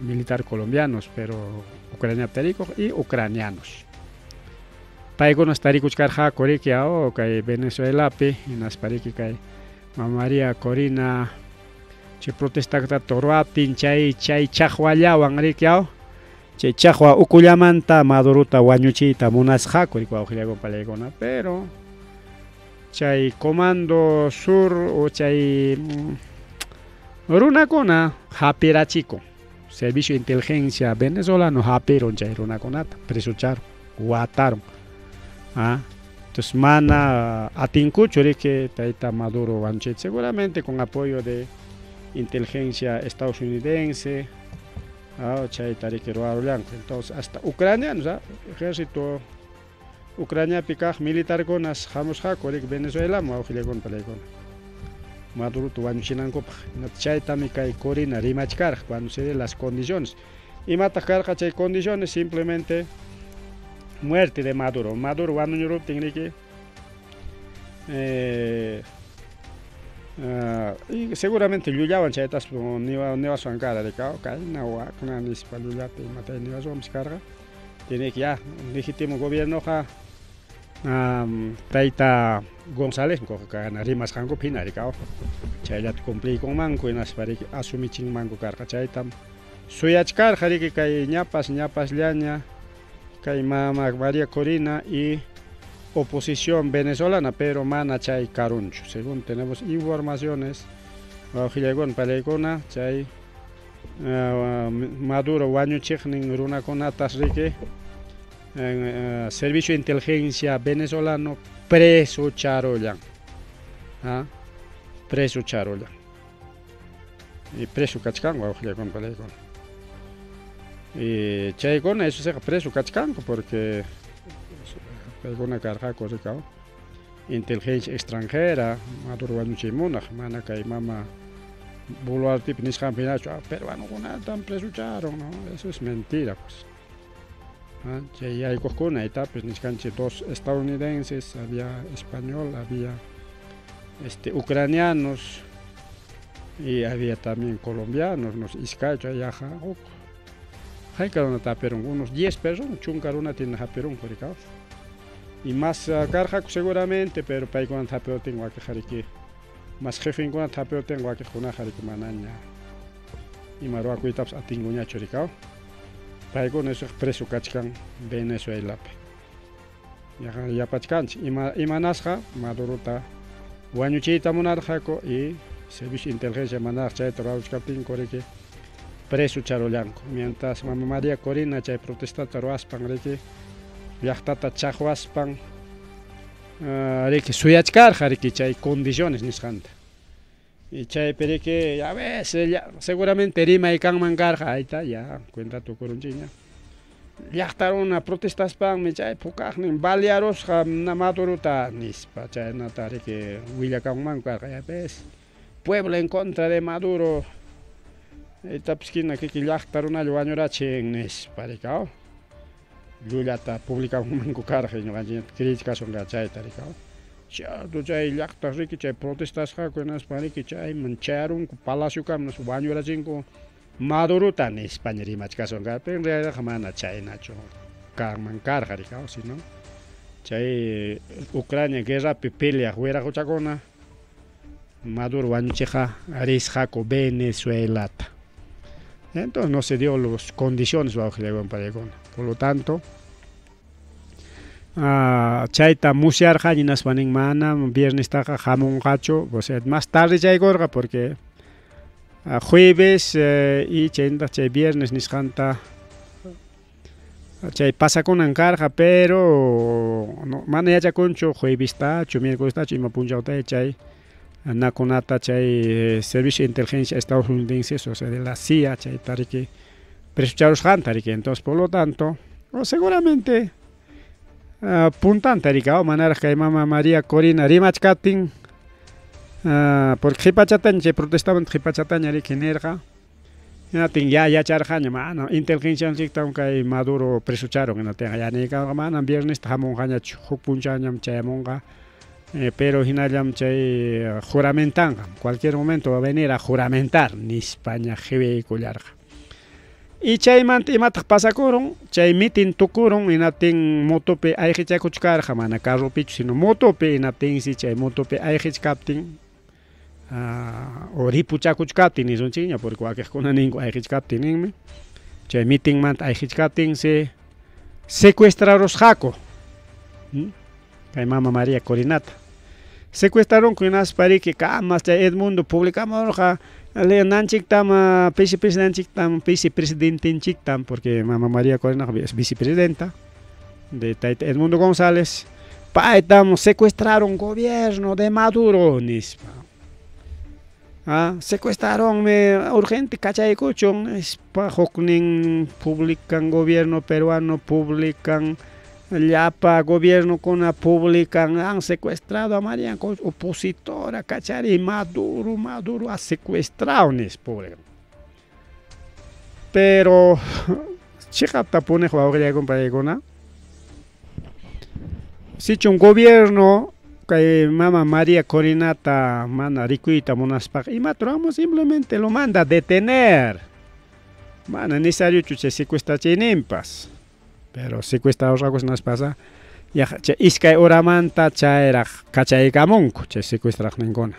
militar colombianos, pero ucranianos y ucranianos. Paigo nos taricos carja coriquia o que Venezuela pe y nas pariqui que María Corina che protesta que torwatin chay chahwallawan riquiao chay chahwa ukullamanta maduruta wañuchita munasqa coriqua ujiliago palegona, pero chay Comando Sur o chay runakuna hapirachico servicio de inteligencia venezolano hapiron chay runakunata presucharon guataron. Entonces mana atincucho que taita Maduro Banchet seguramente con apoyo de inteligencia estadounidense, entonces hasta ucranianos, ejército Ucrania picaj militar con as jamos jacorik Venezuela maujilegon palegona Maduro tuan chinanco chaita mi kai corina rimachkar cuando se den las condiciones y matacar chay condiciones simplemente muerte de Maduro. Maduro cuando yo tiene que y seguramente lullaban chaitas ni va a su cara de cao kai na wa kana ni spalulla te mata ni va a su carga tiene que ya legítimo gobierno ja taita González ko kana rimas jango pina de cao chayat cumplir con manco en aspari asumi ching manco carga chaitam suyachkar jari que kai ñapas llaña kai mama María Corina y oposición venezolana, pero mana chay caruncho. Según tenemos informaciones, bajilegon palegona chay Maduro wañuchiknin runa conatas rique servicio de inteligencia venezolano preso charoyan, preso charoyan y preso cachcan bajilegon palegona. Y chay con eso se preso cachcanco porque alguna carga cosa inteligencia extranjera Maduro wanuchimuna mana kai mama buluar tip nis campinacho peruano kuna tan presucharon, no, eso es mentira pues. Chay hay coscuna etapa nis canche dos estadounidenses, había español, había ucranianos y había también colombianos, nos iscacho allá hay cada una taperón unos 10 personas chuncaruna tiene taperón por acá. Y más carga seguramente, pero para con tapeo tengo que jariki más jefe con tapeo tengo que junar jariki manaña y marua cuitaps atinguña choricao para con eso preso cachcan Venezuela ya pachcan y manasja maduruta guañuchita monarjaco y servicio de inteligencia manarcha traus capin coreke preso charolanco mientras mamá María Corina chay protesta taruaspan reke viachtata chahwaspan riki suyachkar riki chay condiciones nisqanta y chay perike ya ves seguramente rima y kan mangarja ahí está ya cuenta tu corunchiña viachtaron protestaspan me chay pukajnin balearos na Maduruta nispa chay nata riki willakan mangarja ya ves pueblo en contra de Maduro etapskina kiki viachtaron al wañurachin nispa rikao Lullata publica un manco carga y no hay críticas son gachay taricao. Ya tu chay llacta riqui chay protestas ja con España que chay mancharon palacio cam nos baño la cinco Maduruta en España y machca son ga pero en realidad jamana chay nacho carman carga ricao si no chay Ucrania guerra pelea fuera cochacona Maduro bancheja arisja co Venezuela. Entonces no se dio las condiciones bajo el palegón. Por lo tanto, chaita musiar jañinas maning mana viernes taja jamón gacho, o sea, más tarde ya gorga porque jueves y chenta chay viernes niscanta Chay pasa con encarga, pero no maneja ya concho jueves tacho, miércoles tacho y me puncha otra chay naconata chay servicio de inteligencia estadounidenses, o sea de la CIA, chay tariki presucharos han tariki, entonces por lo tanto, seguramente puntan tarika o manera que mama María Corina Rimach Katin porque hipachatan chay protestaban hipachatan yari kinerga. Ya charjaña mano inteligencia chiktam kay Maduro presucharon en la tenga ya ni ka mana viernes tamon haña chupunchañam chayamonga pero hinayam chay juramentan cualquier momento va a venir a juramentar ni España jefe kularga y chay mantimat pasakoron chay mitin tukuron inatin motope ayhicha kuchkarja mana carro pichu sino motope inatin si chay motope ayhich captin ori pucha kuchkatin is un chiña porque cualquier cosa ningo hay hichkatin che meeting man hay hichkatin se secuestraros jaco kay mama María Corinata secuestraron con unas pari que camas de Edmundo publicamos ja le nanchik tam vicepresidente chiktam porque mama María Corinata es vicepresidenta de Edmundo González paetamos secuestraron gobierno de Maduro nispa. Secuestraron urgente, ¿cachai? Cuchón, es pajoknin, publican gobierno peruano, publican Yapa, gobierno con la publican, han secuestrado a María opositora, ¿cachai? Y Maduro ha secuestrado, publican. Pero, chica, tapone, jugador compadre con si un gobierno que mama María Corinata mana ricuita monaspak y matramos simplemente lo manda a detener mana necesario chuche secuestra chinempas pero secuestrados algo nas pasa ya che iskay oramanta chaera cachay camonco che secuestra ninguna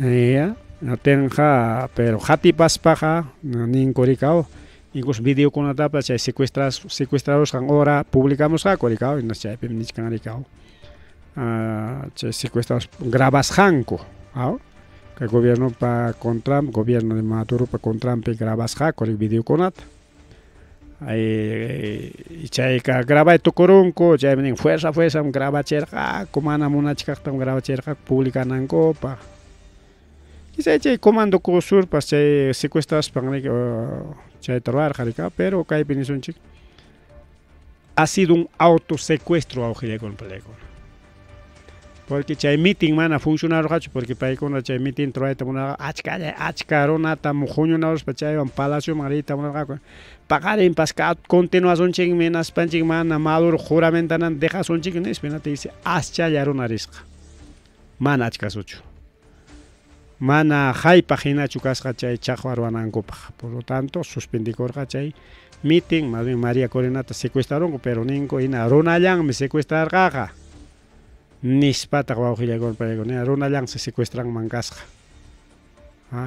ya no tenja pero hati paspaja nin coricao incluso video con la tapa che secuestrados ahora publicamos a coricao y nos che pemnis canaricao secuestrados grabas janco que el gobierno para contra gobierno de Maduro para contra grabas janco el video con ata y chaika graba tu coronco ya vienen fuerza graba cherja comana mona chica graba cherja publican en copa y se che comando cosur para secuestrados para che trabajar jarica pero cae penisun chic ha sido un autosecuestro a ojile con película. Porque chay meeting mana funcionario hacho porque para con chay meeting troeta una achcarona tam junio na los pachay un palacio marita una pagar en pascat continuación ching menas panching mana Maduro juramentanan deja son chiquines pena te dice aschayar una risca mana achcasucho mana hay página chucas chay chajuaruanan copa por lo tanto suspendicor chay meeting María Corinata secuestraron pero ningo ina ronayang me secuestrar gaga nispata guajilla con peregonia runa yang se secuestran mangasja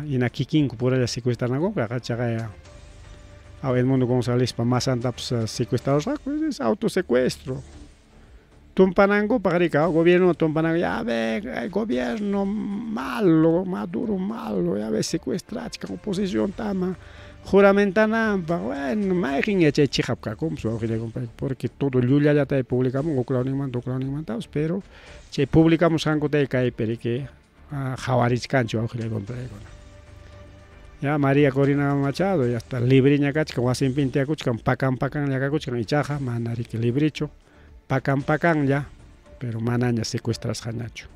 y na kikin por ella secuestran algo que agacha a Edmundo González para más andaps secuestrados es autosecuestro tumpanango para gobierno tumpanango ya ve el gobierno malo Maduro malo ya ve secuestrar chica oposición tama juramentana bueno imagín eche chihapka como su porque todo el yulia ya te publicamos o clowning mantados pero che publicamos algo de cae pero que javarich cancho ojile compré ya María Corina Machado ya está libriña cacha que wasin pintia cuchcan pacan ya cacuchcan y chaja manari que libricho pacan ya pero manaña secuestras janacho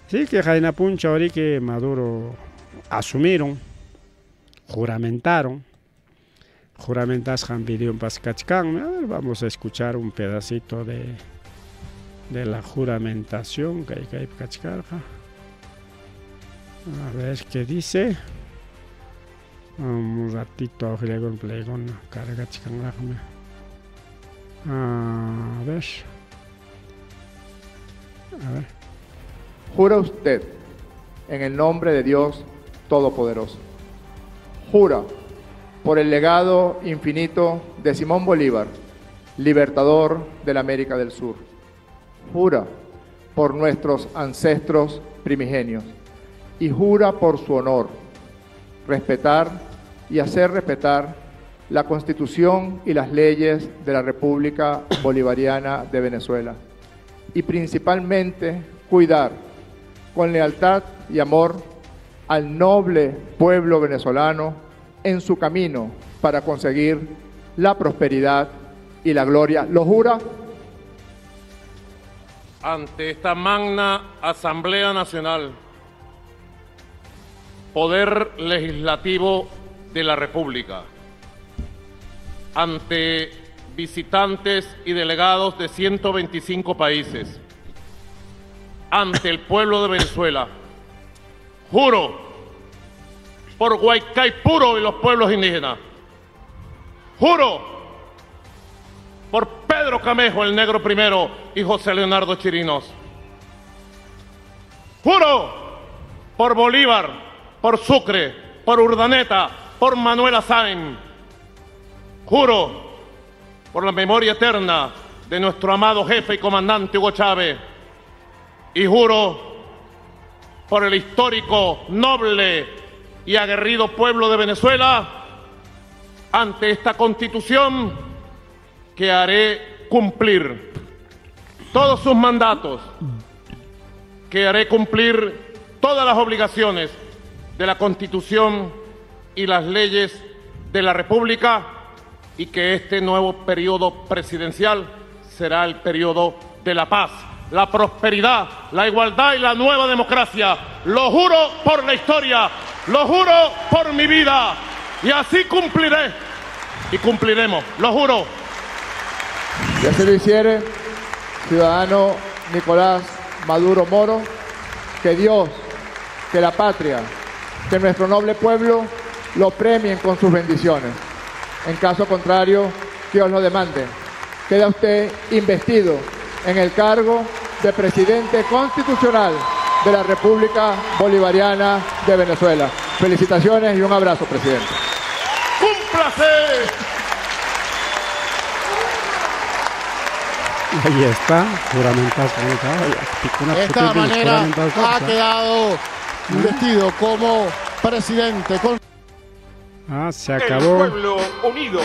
sí que jaina puncha ori que Maduro asumieron juramentas han video en Pascachcan. Vamos a escuchar un pedacito de la juramentación que hay que Pachcarja. A ver qué dice. Un ratito a con plegón carga chicanrajme. A ver. Jura usted en el nombre de Dios Todopoderoso. Jura por el legado infinito de Simón Bolívar, libertador de la América del Sur. Jura por nuestros ancestros primigenios y jura por su honor respetar y hacer respetar la Constitución y las leyes de la República Bolivariana de Venezuela y principalmente cuidar con lealtad y amor al noble pueblo venezolano en su camino para conseguir la prosperidad y la gloria. ¿Lo jura? Ante esta magna Asamblea Nacional, Poder Legislativo de la República, ante visitantes y delegados de 125 países, ante el pueblo de Venezuela, juro por Guaycaipuro y los pueblos indígenas, juro por Pedro Camejo, el negro primero, y José Leonardo Chirinos, juro por Bolívar, por Sucre, por Urdaneta, por Manuela Sáenz, juro por la memoria eterna de nuestro amado jefe y comandante Hugo Chávez, y juro por el histórico, noble y aguerrido pueblo de Venezuela, ante esta Constitución, que haré cumplir todos sus mandatos, que haré cumplir todas las obligaciones de la Constitución y las leyes de la República, y que este nuevo periodo presidencial será el periodo de la paz, la prosperidad, la igualdad y la nueva democracia. Lo juro por la historia, lo juro por mi vida, y así cumpliré y cumpliremos, lo juro. Y así lo hiciere, ciudadano Nicolás Maduro Moro, que Dios, que la patria, que nuestro noble pueblo lo premien con sus bendiciones. En caso contrario, Dios lo demande. Queda usted investido en el cargo de presidente constitucional de la República Bolivariana de Venezuela. Felicitaciones y un abrazo, presidente. ¡Cúmplase! Ahí está, juramentado. De esta manera ha quedado investido como presidente. Se acabó. El pueblo unido.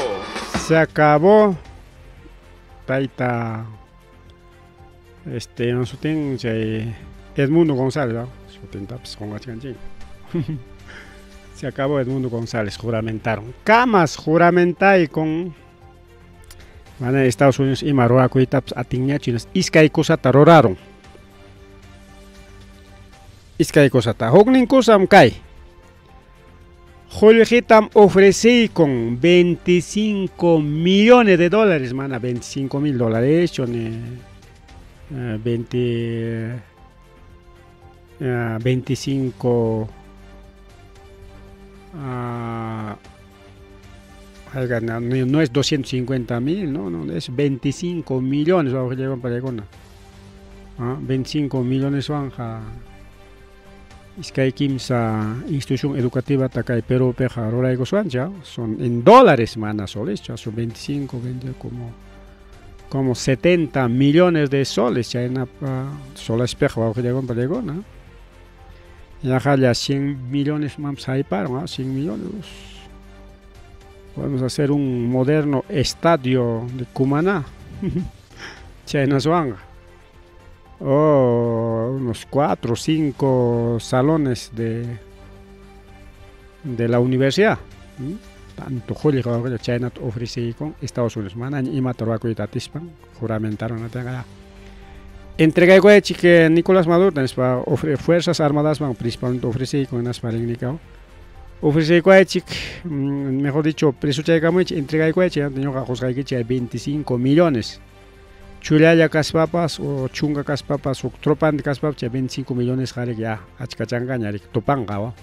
Se acabó. Taita. Nosotros tenemos Edmundo González, ¿no? Se acabó Edmundo González, juramentaron. Camas juramentai con Estados Unidos y Marruecos y taps atiña chinas. Iskay cosa taroraron. Iskay cosa ta. Hognin cosa kai. Joljitam ofrecí con 25 millones de dólares, mana, 25 mil dólares, 25 no es 250 mil, no, es 25 millones, vamos a llevar para allá, 25 millones van a Iskay Kimsa institución educativa Takay Perú Peja Roraigo Suancha son en dólares, mana, soles, son 25, 20 como 70 millones de soles, ya en soles peja, vamos a llevar para allá, ¿no? Ya 100 millones más ahí para, 100 millones. Podemos hacer un moderno estadio de Cumaná, China Suanga. Unos 4 o 5 salones de la universidad. Tanto Julio que China ofrece con Estados Unidos. Manan y Matarwaco y Tatispan juramentaron a tener. Entrega que Nicolás Maduro para fuerzas armadas van principalmente ofrece con las paringnicao. Ofrece mejor dicho, precio entrega que 25 millones. Chulaya Caspapas o Chunga Caspapas o Tropan de Caspapas, 25 millones ya, Achcachanga, Topanga.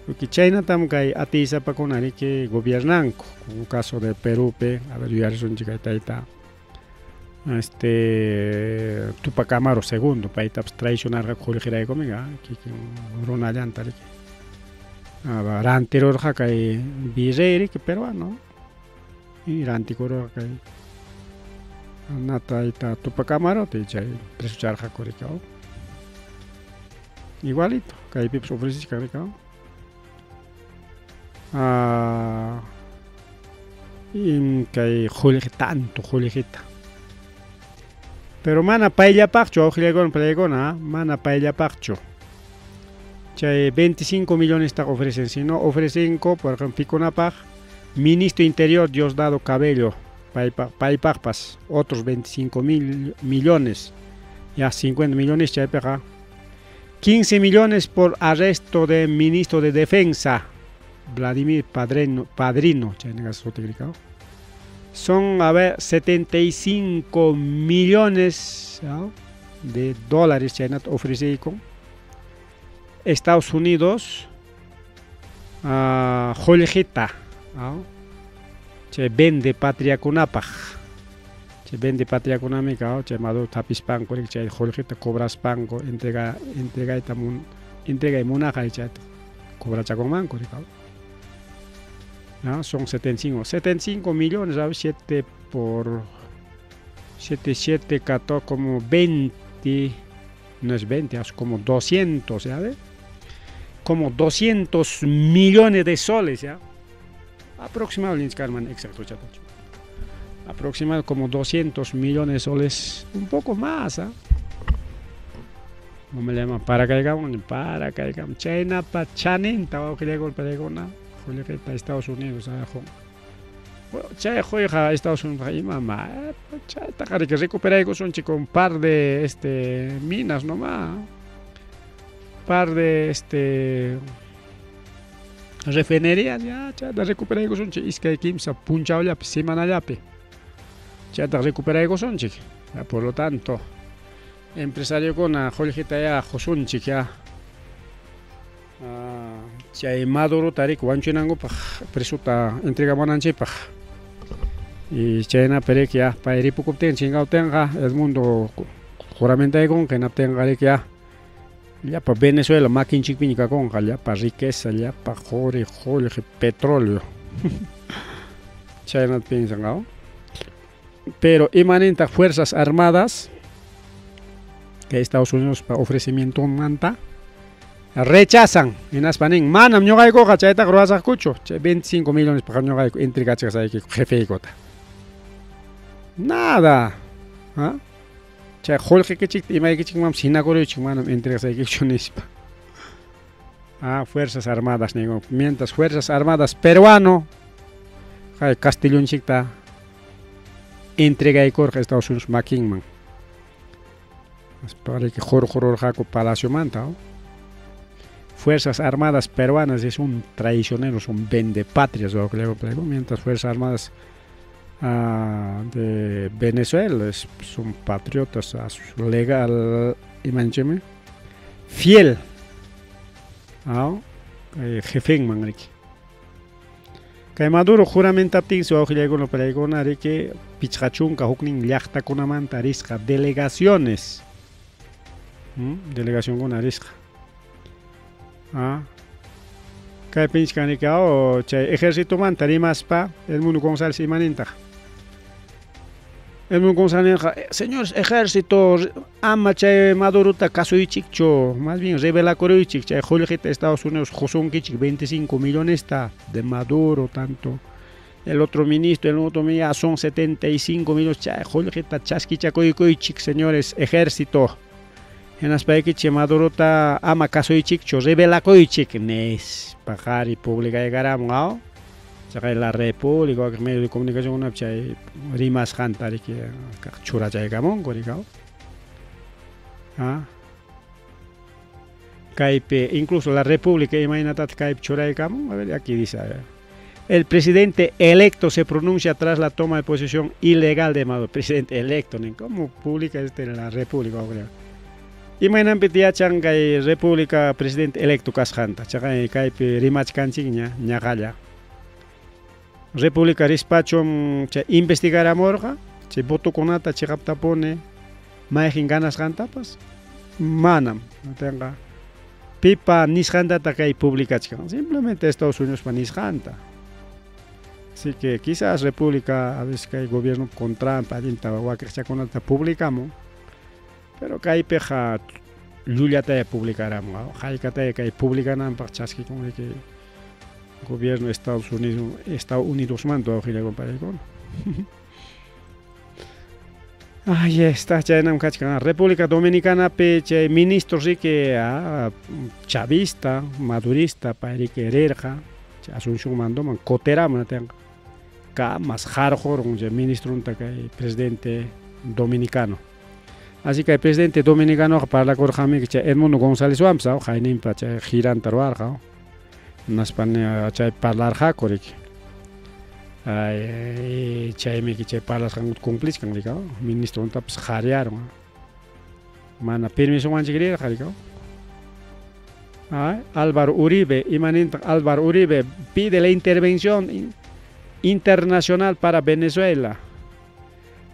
Porque China también atiza para con que gobiernan, como el caso de Perú, a ver, yo son chicaitaita. Tupac Amaro segundo, para traicionar a Jorge de Comiga, que Ronald Antari. Ranteror Hakai Virrey, que peruano, y Ranticoro Hakai. Nata ita Tupac Amaro, te echa presuchar Hakoricao. Igualito, que hay pips ofreces Caricao. kay tanto Julijita. Pero mana paillapaqchu awqillaykunawan pallaykuna, mana paillapaqchu. Chay 25 millones ta ofrecen, si no ofrecen, por ejemplo, pikunapaq, ministro interior Diosdado Cabello, paypaqpas, otros 25 millones, ya 50 millones chaypiqa. 15 millones por arresto de ministro de defensa, Vladimir Padrino, son, a ver, 75 millones, ¿no?, de dólares China ofrece con Estados Unidos, Julijita, ¿no?, che vende patria kunapaj, che vende patria kunamika, che mado tapis panko, che Julijita cobras panko, entrega y munaja, che cobra chacon manco, ¿no? Son 75 millones, ¿sabes? 7 por 7, 14, como 20, no es 20, es como 200, ¿sabes? Como 200 millones de soles, ¿ya? Aproximadamente, exacto, aproximadamente como 200 millones de soles, un poco más, ¿ah? No me llama para caigamos, China, pa chanenta, o que le golpe de gona. Julijita Estados Unidos, chay juega Estados Unidos y mamá, chay takari que recupera con un par de minas nomás, par de refinerías, ya chay da recupera con un chico, es que kimsa punchao ya semana ya pe, chay da recupera con un chico, por lo tanto empresario con a Julijita ya josun chico ya. Chay Maduro tarik wanchinango presuta entrega mananchipaj y chayna perek ya pairipu kupten chingao tenga el mundo juramenta con que naptenga ya para Venezuela makin chikpinika con ya para riqueza ya para jore petróleo chayna piensan, pero imanenta fuerzas armadas que Estados Unidos para ofrecimiento manta rechazan en Aspanín, manam ñoqayku chayta ruwasaqkuchu, 25 millones para ñoqayku entregachas ahí jefeykota. Nada. ¿Ah? Chay Julijikchik imaykichik mam sinakuruychik manam entregasaykichu nispa. Fuerzas Armadas nigo. Mientras Fuerzas Armadas peruano, Castellonchikta entregaykurqa Estados Unidos makinman. Para que jorjaco Palacio Manta, Fuerzas Armadas peruanas es un traicionero, son vendepatrias, mientras Fuerzas Armadas de Venezuela son patriotas, legal, fiel, jefe mangriki. Que Maduro juramentatin su ojilego peregona de que pichachunka hukning llaqta kunamanta risqa delegaciones, delegación con risqa. Que pinchkani que chay ejército manta rimaspa el mundo González y Maninta. El mundo González, señores ejército, ama chay Maduruta kasuychikcho, más bien revela koruychik, chay Julijita Estados Unidos, Josunkichik 25 millones está de Maduro, tanto. El otro ministro, son 75 millones, chay Julijita chaskichakoykoychik, señores ejército. En aspecto que Maduruta ama kasuychikcho, revela koychik, nes, pajari pública llegará, la República, que medio de comunicación una chay rimas jantari que chura chay gamón coricao. Caipe, incluso la República, imagínate caipe chura gamón, a ver aquí dice. El presidente electo se pronuncia tras la toma de posesión ilegal de Maduro. Presidente electo, ¿cómo publica la República? Imagínate que chay República presidente electo casjanta, chay caipe rimas canchigña, ñagalla. República Rispacho investigar a Morga, se voto con ata, se pone, maejin ganas gantapas, manam, no tenga pipa nisjanta que pública, simplemente Estados Unidos para nisjanta. Así que quizás República, a veces que hay gobierno con Trump, adinta o que con alta publicamos, pero que hay peja lullata de publicaramos, hay que publican para chasqui como que gobierno de Estados Unidos mando ahí compadre con. Ahí está, República Dominicana pe ministro sí que chavista, madurista, para que hererja, Asunción mando man cotera man tenga, más hardcore un ministro un presidente dominicano. Así que el presidente dominicano para la corjami que Edmundo González Wamsa, Jainim para giran taruarja, en España para la jacorik. Chaime que para las cumplís con el ministro un taps jariar, mana permiso man chigrir jaricao. Álvaro Uribe, imanente Álvaro Uribe pide la intervención internacional para Venezuela.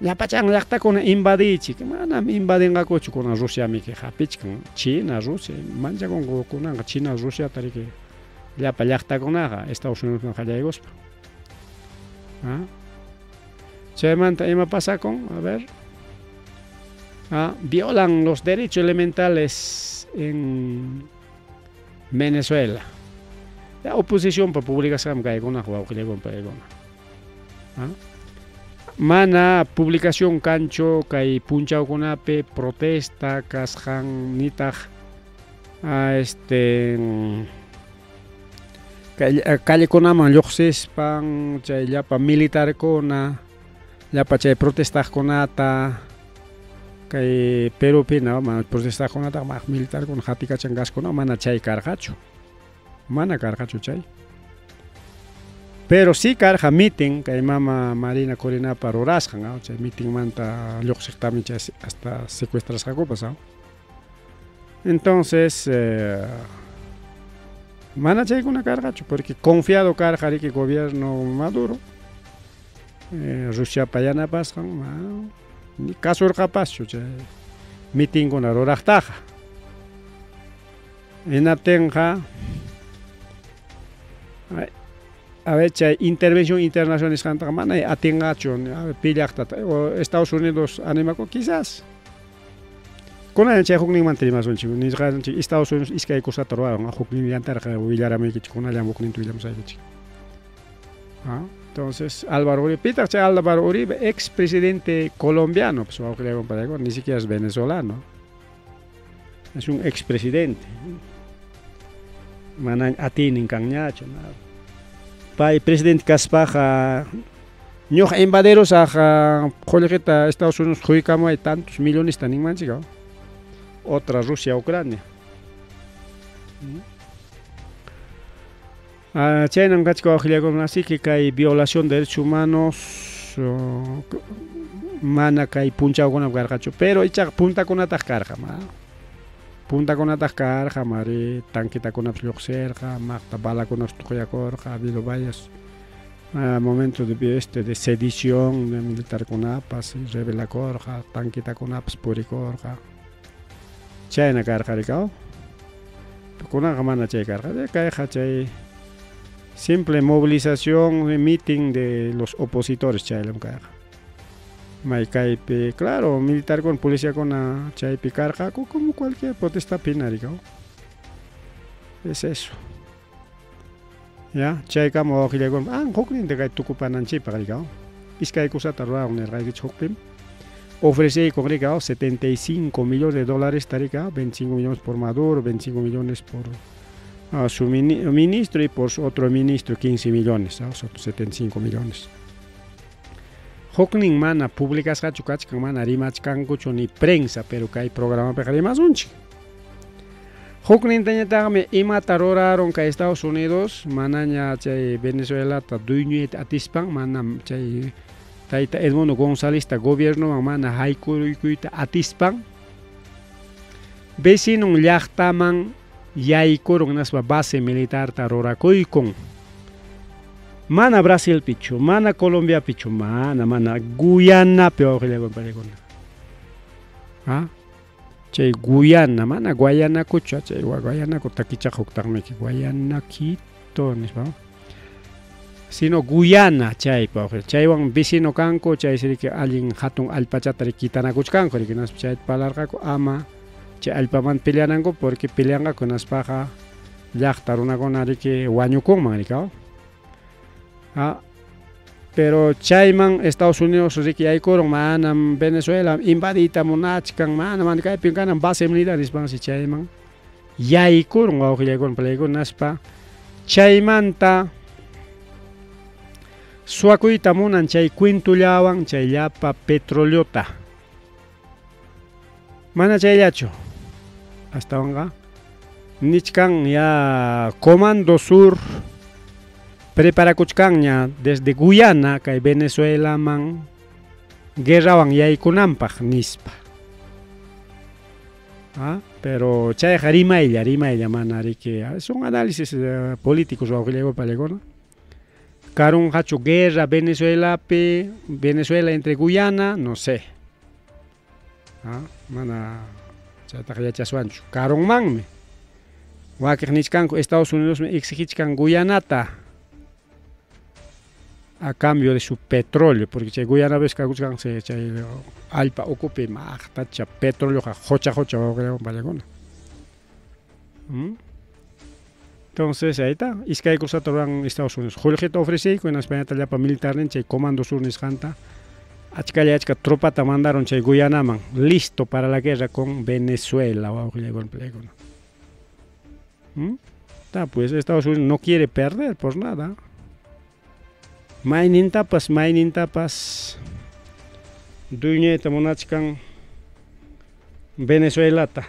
La pachang yakta con invadichi, que mana invaden a cocho con Rusia mi que hapich con China, Rusia, mancha con China, Rusia tarike. La payakta con Estados Unidos con Jallegos. Se manta y me pasa con, a ver, violan los derechos elementales en Venezuela. La oposición para publicación que con mana publicación cancho que punchao con ape protesta casjan nitag calle con aman yoxes pan ya pa militar con ya pa protestar con ata que pero pina man protestar con ata más militar con hatika changas con mana chay cargacho mana cargacho chay pero sí carga meeting que mama Marina Corina para orasjan chay meeting manta yoxes también hasta secuestras jaco pasado entonces mana chay con una carga porque confiado carga que gobierno Maduro Rusia payana pasan ni caso capaz meeting con arorajtaja en atenja a ver chay intervención internacional es canta mana atengacho pillacta Estados Unidos anima quizás con el che hukning mantri más un chico ni Estados Unidos es que hay cosa torwa a hukning yantar que villarame que con allá hukning tu ilamos ahí entonces Álvaro Uribe Peter Álvaro Uribe ex presidente colombiano pues vamos a comparar con ni siquiera es venezolano es un ex presidente manan atinin kanyacho pai presidente Caspaja ñoja invaderos a jolegeta Estados Unidos juicamo hay tantos millones tan inmanchigao otra Rusia, Ucrania. China así que hay violación de derechos humanos, mana que hay punchado con el gargacho, pero echa punta con atascarja, punta con atascarja, mare tanqueta con absurgerja, magta bala con astujacorja, vilo vayas. Momento de sedición de militar con apas, revela corja, tanqueta con apas puricorja. China carga ricao, con una gamana chay carga, chay simple movilización, meeting de los opositores chay la carga. Mai caipe, claro, militar con policía con chay carga, como cualquier protesta pina ricao. Es eso. Ya, chay como ojile con, hoknin de cay tucupanan chipa ricao. Es que hay cosa tarda un ergai hokpim. Ofrece con 75 millones de dólares, 25 millones por Maduro, 25 millones por su ministro y por otro ministro 15 millones, son 75 millones. Hokning mana públicas hachukach mana rimach kangucho ni prensa, pero que hay programa para más unchi. Hokning teñetame ima taroraron que Estados Unidos, manaña chay Venezuela ta duño atispan, mana chay Taita Edmundo González, gobierno mana haikuita atispan. Vecino llaktaman yaikuron nasba base militar tarorakoykon. Mana Brasil pichu, mana Colombia pichu, mana Guyana peor le con. Chay Guyana, mana Guayana kucha, chay Guayana kutakicha huktarme ki Guayana Quito, ¿no? Sino Guyana chay chaywan vecino kanko chay siri que alguien hatun alpachatari kitana kuchkanko que nas chay palarga ama chay alpaman peleanango porque peleanga con aspaja llaqtaruna con ari que wañukon maricao Pero chayman Estados Unidos riki aykuron manam Venezuela invadita monachkan manam kaypin kanan base militar nispansi chayman yaykuron wawqillaykuna palaykuna naspa chaymanta suwakuyta munan chay cuentullawan chay llapa petroleota mana chayllachu hastawanga nichkan ya Comando Sur preparakuchkanña desde Guyana kay Venezuela man guerrawan yaykunampaq nispa. Pero chayqa rimaylla mana riki son análisis políticos wawqillayku pallaykuna. Karun hachu guerra Venezuela entre Guyana no sé. Mana chaytaqa yachaswanchu. Karun manmi. Wakiq nishkanku Estados Unidos me exigichkan Guyanata a cambio de su petróleo, porque chay Guyana ves que chay alpa ocupe maqtacha petróleo jocha vallegona. Entonces ahí está, iskay cruzata en Estados Unidos. Jorge ofrecí con España tallapa militar en chay Comando Sur nisqanta. Achka tropata mandaron chay Guyanaman, listo para la guerra con Venezuela. Pues Estados Unidos no quiere perder por nada. Mainin tapas duñeta monachkan Venezuela ta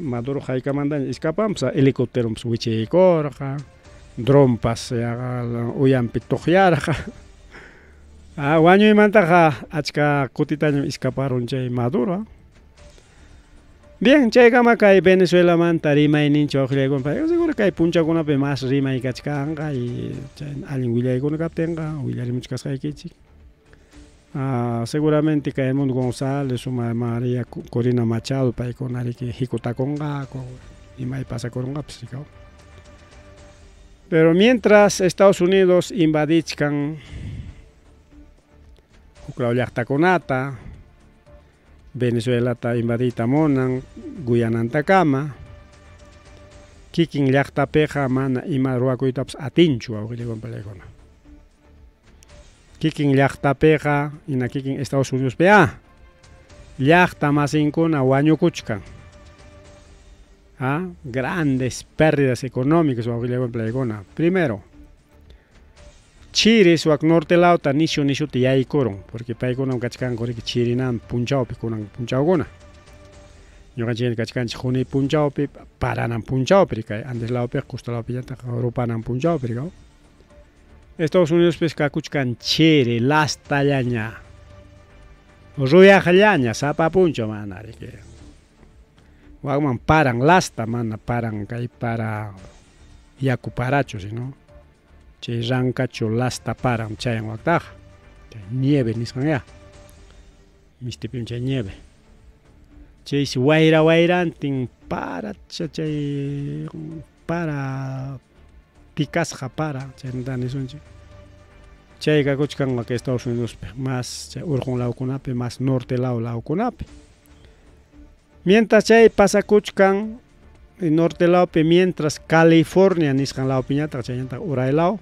Maduro hayka mandan escapamos helicóptero wichaykorqa drompas uyampi tuqyarqa wañuymantaqa achka kutitaña escaparon chay Maduro. Bien, chaykama kay Venezuela manta rimayninchu wawqillaykuna seguro kay punchakunapi más rimay kachkanqa y allin willaykuna kaptinqa willarimuchkasqaykichik. Seguramente kay Edmundo González o María Corina Machado paykuna riki hikutakunqaku imay pasakurunqapis rikaw. Pero mientras Estados Unidos invadichkan huklaw llaqtakunata, Venezuela ta invadita monan Guyananta kama kikin llaqtapiqa mana ima ruwakuytapas atinchu wawqillaykuna palaykuna. Kikin llaqtapiqa ina kikin Estados Unidos pi llaqta masinkuna wañukuchkan. Grandes pérdidas económicas wawqillaykuna palaykuna. Primero, Chiri suak norte lauta nishu te yaykuron, porque paykunam kachkanku riki Chirinan punchawpi kunan punchawkuna. Ñuqanchik kachkanchik Juni punchawpi, Paranan punchawpi kay Andes laupi, Costa laupi llantaq Rupanan punchawpi rikaw. Estados Unidos pues kakuchkan Chiri, lastallaña, ruyaqllaña, sapa puncho mana riki. Wagman paran lasta mana paran kay para yaku paracho sino. Chay rancacho lasta paran chayan waqtaqa nieve nisqanya mistipim chay nieve chaysi wayrantin para chay para tikasqa para chaynata nisunchik chayqa kuchkanqa que Estados Unidos más chay urqun lawkunapi más norte lawkunapi mientras chay pasakuchkan norte lawpi mientras California nisqan lawpiñataq chaynata uray law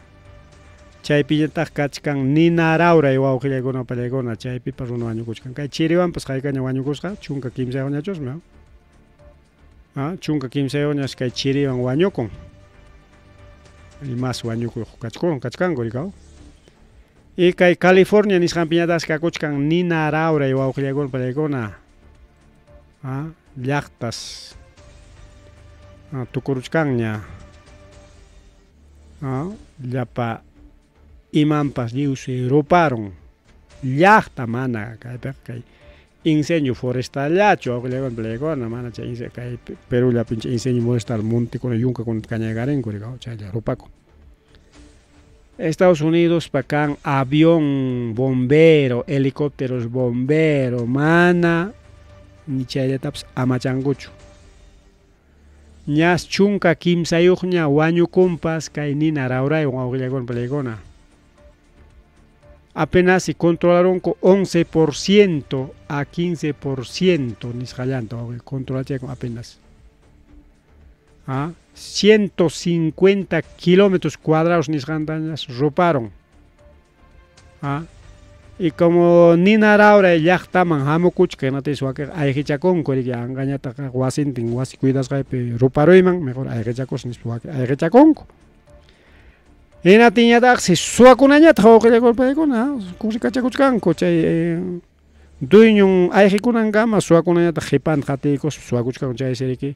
chaypiñataq kachkan Ninaraura wawqillaykuna pallaykuna chaypipas runa wañukuchkan kay Chiriwanpas haykaña wañukusqa chunka 15 añachusmi chunka 15 años kay Chiriwan wañukun y más wañukuq kachkanku rikaw y kay California nisqanpiñataq kakuchkan Ninaraura wawqillaykuna pallaykuna llaqtas tukuruchkanña llapa imanpas lliwsi ruparon llaqta mana kay incendio forestallachu wawqillaykuna palaykuna mana chay kay Perú llapincha incendio forestal montekuna yunkakuna kañaykarenku rikaw chaylla rupakun. Estados Unidos pakan avión bombero, helicópteros bombero mana ni chayllatapas amachankuchu. Ñas chunka kimsayuqña wañukunpas kay Ninarauraywan wawqillaykuna palaykuna. Apenas se controlaron con 11% a 15% nisqallanta controlachayku apenas. 150 kilómetros cuadrados nisqantañas ruparon. Y como ninara ahora llaqtaman hamukuchka natis waqi ayqichakunku riki anqañataqa wasintin wasi cuidasqaypi ruparuyman mejor ayqichakus nispa waqi ayqichakunku. Hinatiñataq si suwakunañataq wawqillakurpaykuna kurikachakuchkanku chay dueñon ayqikunankama suwakunañataq qhipanta qatiykus suwakuchkanku chay siriki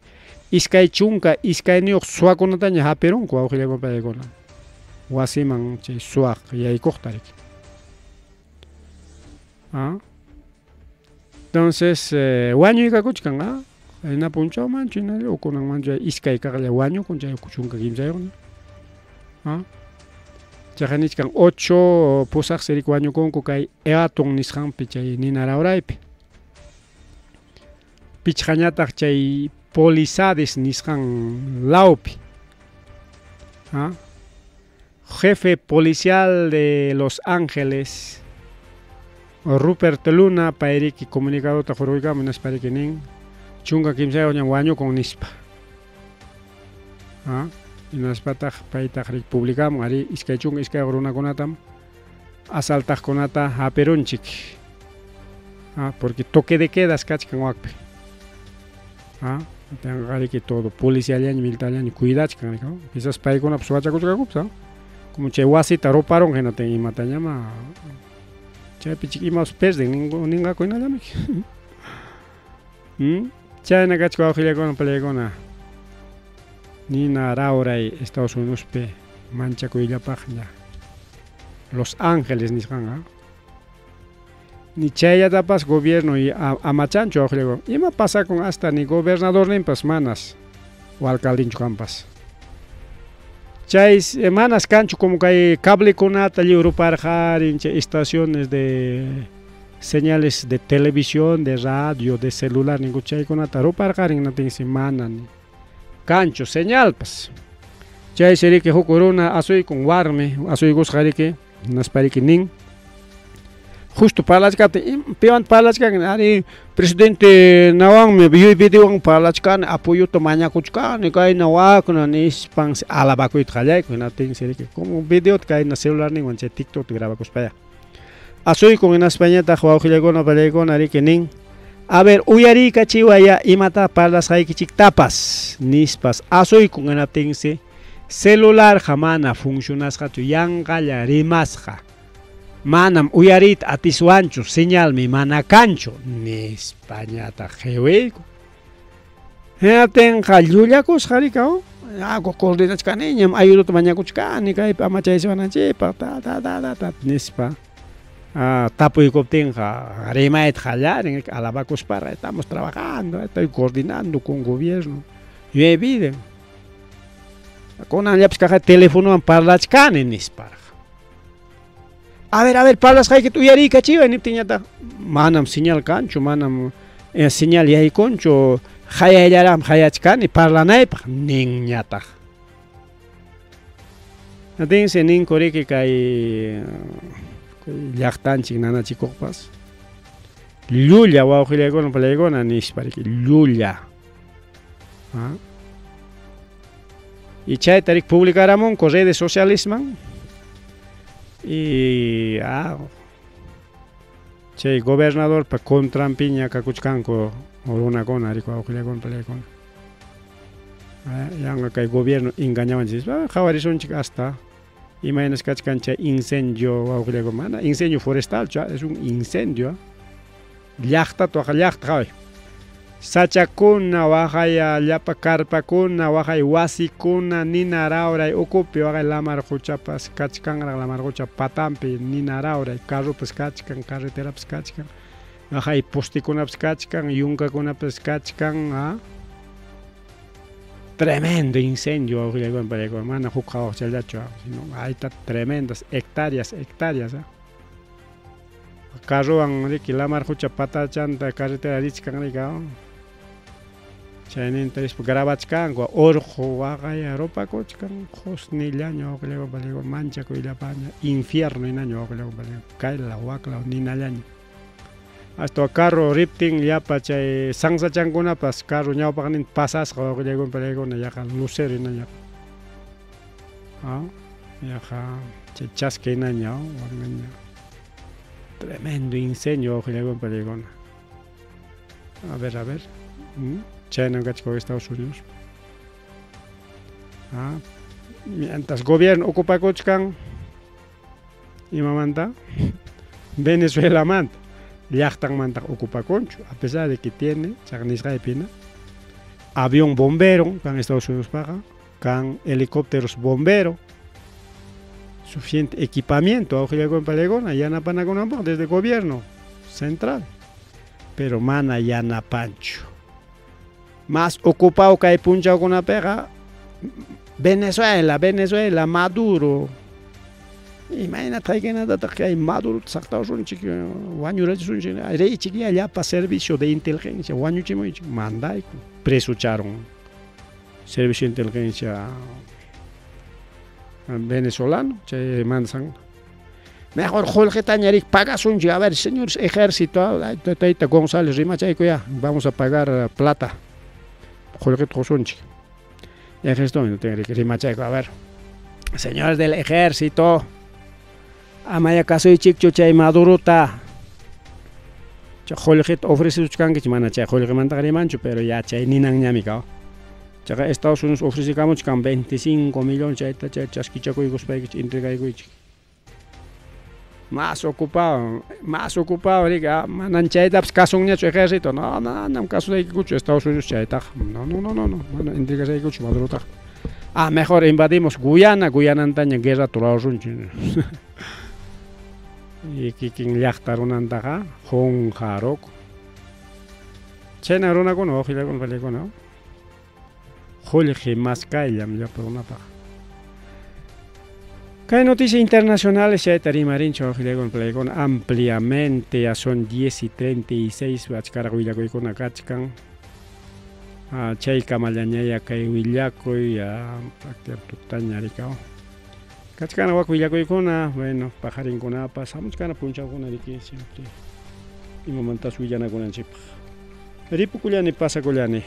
iskay chunka iskayniyuq suwakunataña hapirunku wawqillakurpaykuna wasiman chay suwaq yaykuqta riki. Entonces, wañuykakuchkan, na punchawman chinalla ukunanmancha iskay kaqlla wañukun chay chunka kimsayuqna. Chayqa nichkan 8 pusaq sirik wañukunku kay Eatun nisqanpi chay ninara uraypi. Pichqañataq chay Polisades nisqan lawpi. Jefe policial de Los Ángeles Rupert Luna pairiki comunicado ta joruykamun nispariki nin chunka kimsayuq ña wañukun nispa. Inaspataq paytaq rik publicamun ari iskay chunka iskay runakunatam asaltaqkunata hapirunchik. Porque toque de quedas kachkan waqpi. Tengariki todo policiallaña militarllaña cuidachkan rika. Quizás paykunapas wachakuchkakupas, como chay wasita ruparon hinata imatañama chaypi imas perden ninqakuynallamik. Chayna kachka wawqillakuna pallaykuna ninara uray Estados Unidospi manchakuyllapaqña Los Ángeles nisqanqa ni chayllatapas gobierno y amachanchu wawqillakuna ima pasakun hasta ni gobernador ninpas manas o alcaldinchu kanpas. Chay manas cancho como que cable conata ruparjarin estaciones de señales de televisión, de radio, de celular, ningún chay conata ruparjarin natin semana cancho señal pues. Chay sería que jukuruna asoy con warme, asoy gusjarike, nasparike nin. Justo para las que pewan para las que ari presidente nawang me vio video para las que apoyo tomanya kuchkan ni kai nawak na ni spang alabakuit khalay ko nating seri que como video kai na celular ni wanche TikTok te graba kuspaya asoy con en España ta wawqillaku na palayku ari que nin a ver uyari kachiwaya imata para las hay kichik tapas nispas asoy con en nating se celular jamana funcionas khatu yanqalla rimasqa manam uyarit atiswanchu señal mi mana cancho ni España ta jeweku ten jallullakos jarikao ako coordinachkani ñam ayuduta mañakuchkani kay amachaysiwananchipaq ta nispa tapuykuptinqa rimayta jallarin alabakuspara estamos trabajando estoy coordinando con gobierno y eviden kunanllapas kaqa teléfonowan parlachkani nispara. A ver, palas hay que tu yari cachiva ni tiñata. Manam señal cancho, manam señal yahi concho, hayayaram hayachkani parlanaypa niñata. Atense nin koriki kay llaqtanchik nanachikuqpas. Llulla wawqillaykuna pallaykuna nishpariki llulla. Y chayta rik publicaramun con redes sociales man. Y chay gobernador pa contrampiña kakuchkanku runakuna riku wawqillaykuna pallaykuna yanga kay gobierno engañawanchis qhawarisунchik hasta imaynas kachkancha incendio wawqillaykuna mana incendio forestal es un incendio llaqtata llaqta qhaway sachakuna waqaya llapa karpakuna waqay wasikuna ninarauray ukupi waqay lamar huchapas kachkanraq lamar hucha patampi ninarauray carrupas kachkan carreterapas kachkan waqay postikunapas kachkan yunkakunapas kachkan tremendo incendio wawqillaykuna pallaykuna mana huk qhawaqchallachu sino ayta tremendas hectáreas carruwan riki lamar hucha patachanta carretera richkan rika chayninta grabachkanku orjo waqaya rupakuchkan husnillaña wawqillaykuna pallaykuna manchakuyllapaña infierno hinaña wawqillaykuna pallaykuna kayla waqla ninallaña hasta carro ripting ya pachay sangsa changuna pas carro nyao pakanin pasas kalau kelegon pelegon ya kan lucer ina ya ya kan chas que ina nyao warnanya tremendo incendio kelegon pelegon a ver China con Estados Unidos mientras gobierno ocupa Cochcan y mamanta Venezuela manta Llaqtan manta ocupa Concho, a pesar de que tiene avión bombero con Estados Unidos paga, con helicópteros bombero, suficiente equipamiento, allá na Panagonam desde el gobierno central, pero mana ya na Pancho. Más ocupado que hay punchado con la pega, Venezuela, Maduro. Imagínate que nada que hay Maduro, Estados Unidos, allá para servicio de inteligencia, mandai, presucharon servicio de inteligencia venezolano, mansan. Mejor Jorge Tañaric, pagas un a ver, señores ejército, González Rimachaco ya, vamos a pagar plata. Jorge Tosunchi. Ejército, Rimachaco, a ver. Señores del ejército, amaya caso y chico chay Maduruta. Jorge ofrece su canque, chimana chay, Jorge mantagari mancho, pero ya chay ni nang ñamicao. Chaca Estados Unidos ofrece camuch can 25 millones chay chasquichaco y gospay entrega y más ocupado, rica, manan chay daps casong ña su ejército, no, caso de que Estados Unidos chay taj, no, entrega chay cucho Maduruta. Mejor invadimos Guyana antaña guerra turarunchi. Y quien llaqtaron antaja, Hong Jarok. Chena runa con ojila con pelego, ¿no? Jorge Mascayam, ya por una paja. Hay noticias internacionales, ya tarimarincho, ojila con pelego, ampliamente, ya son 10:36, bachcaraguilla con acachcan. Chay Kamallañaya kay Willacoy praktiar tutaña ricao. Kachkana wak Willacoy kuna, bueno, pajarin kuna pasamos kana puncha kuna riki siempre. Y momentas Villana kuna chip. Ripu kuliani pasa kuliani.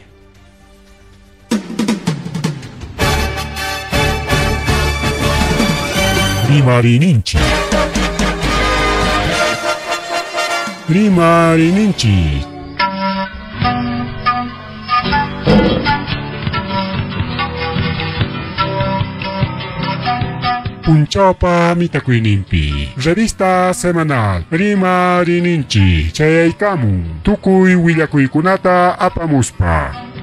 Rimarininchi. Punchapa Mitakuinimpi, revista semanal, Rimarininchi, Chayaykamu, Tukuy Willakuikunata apamuspa.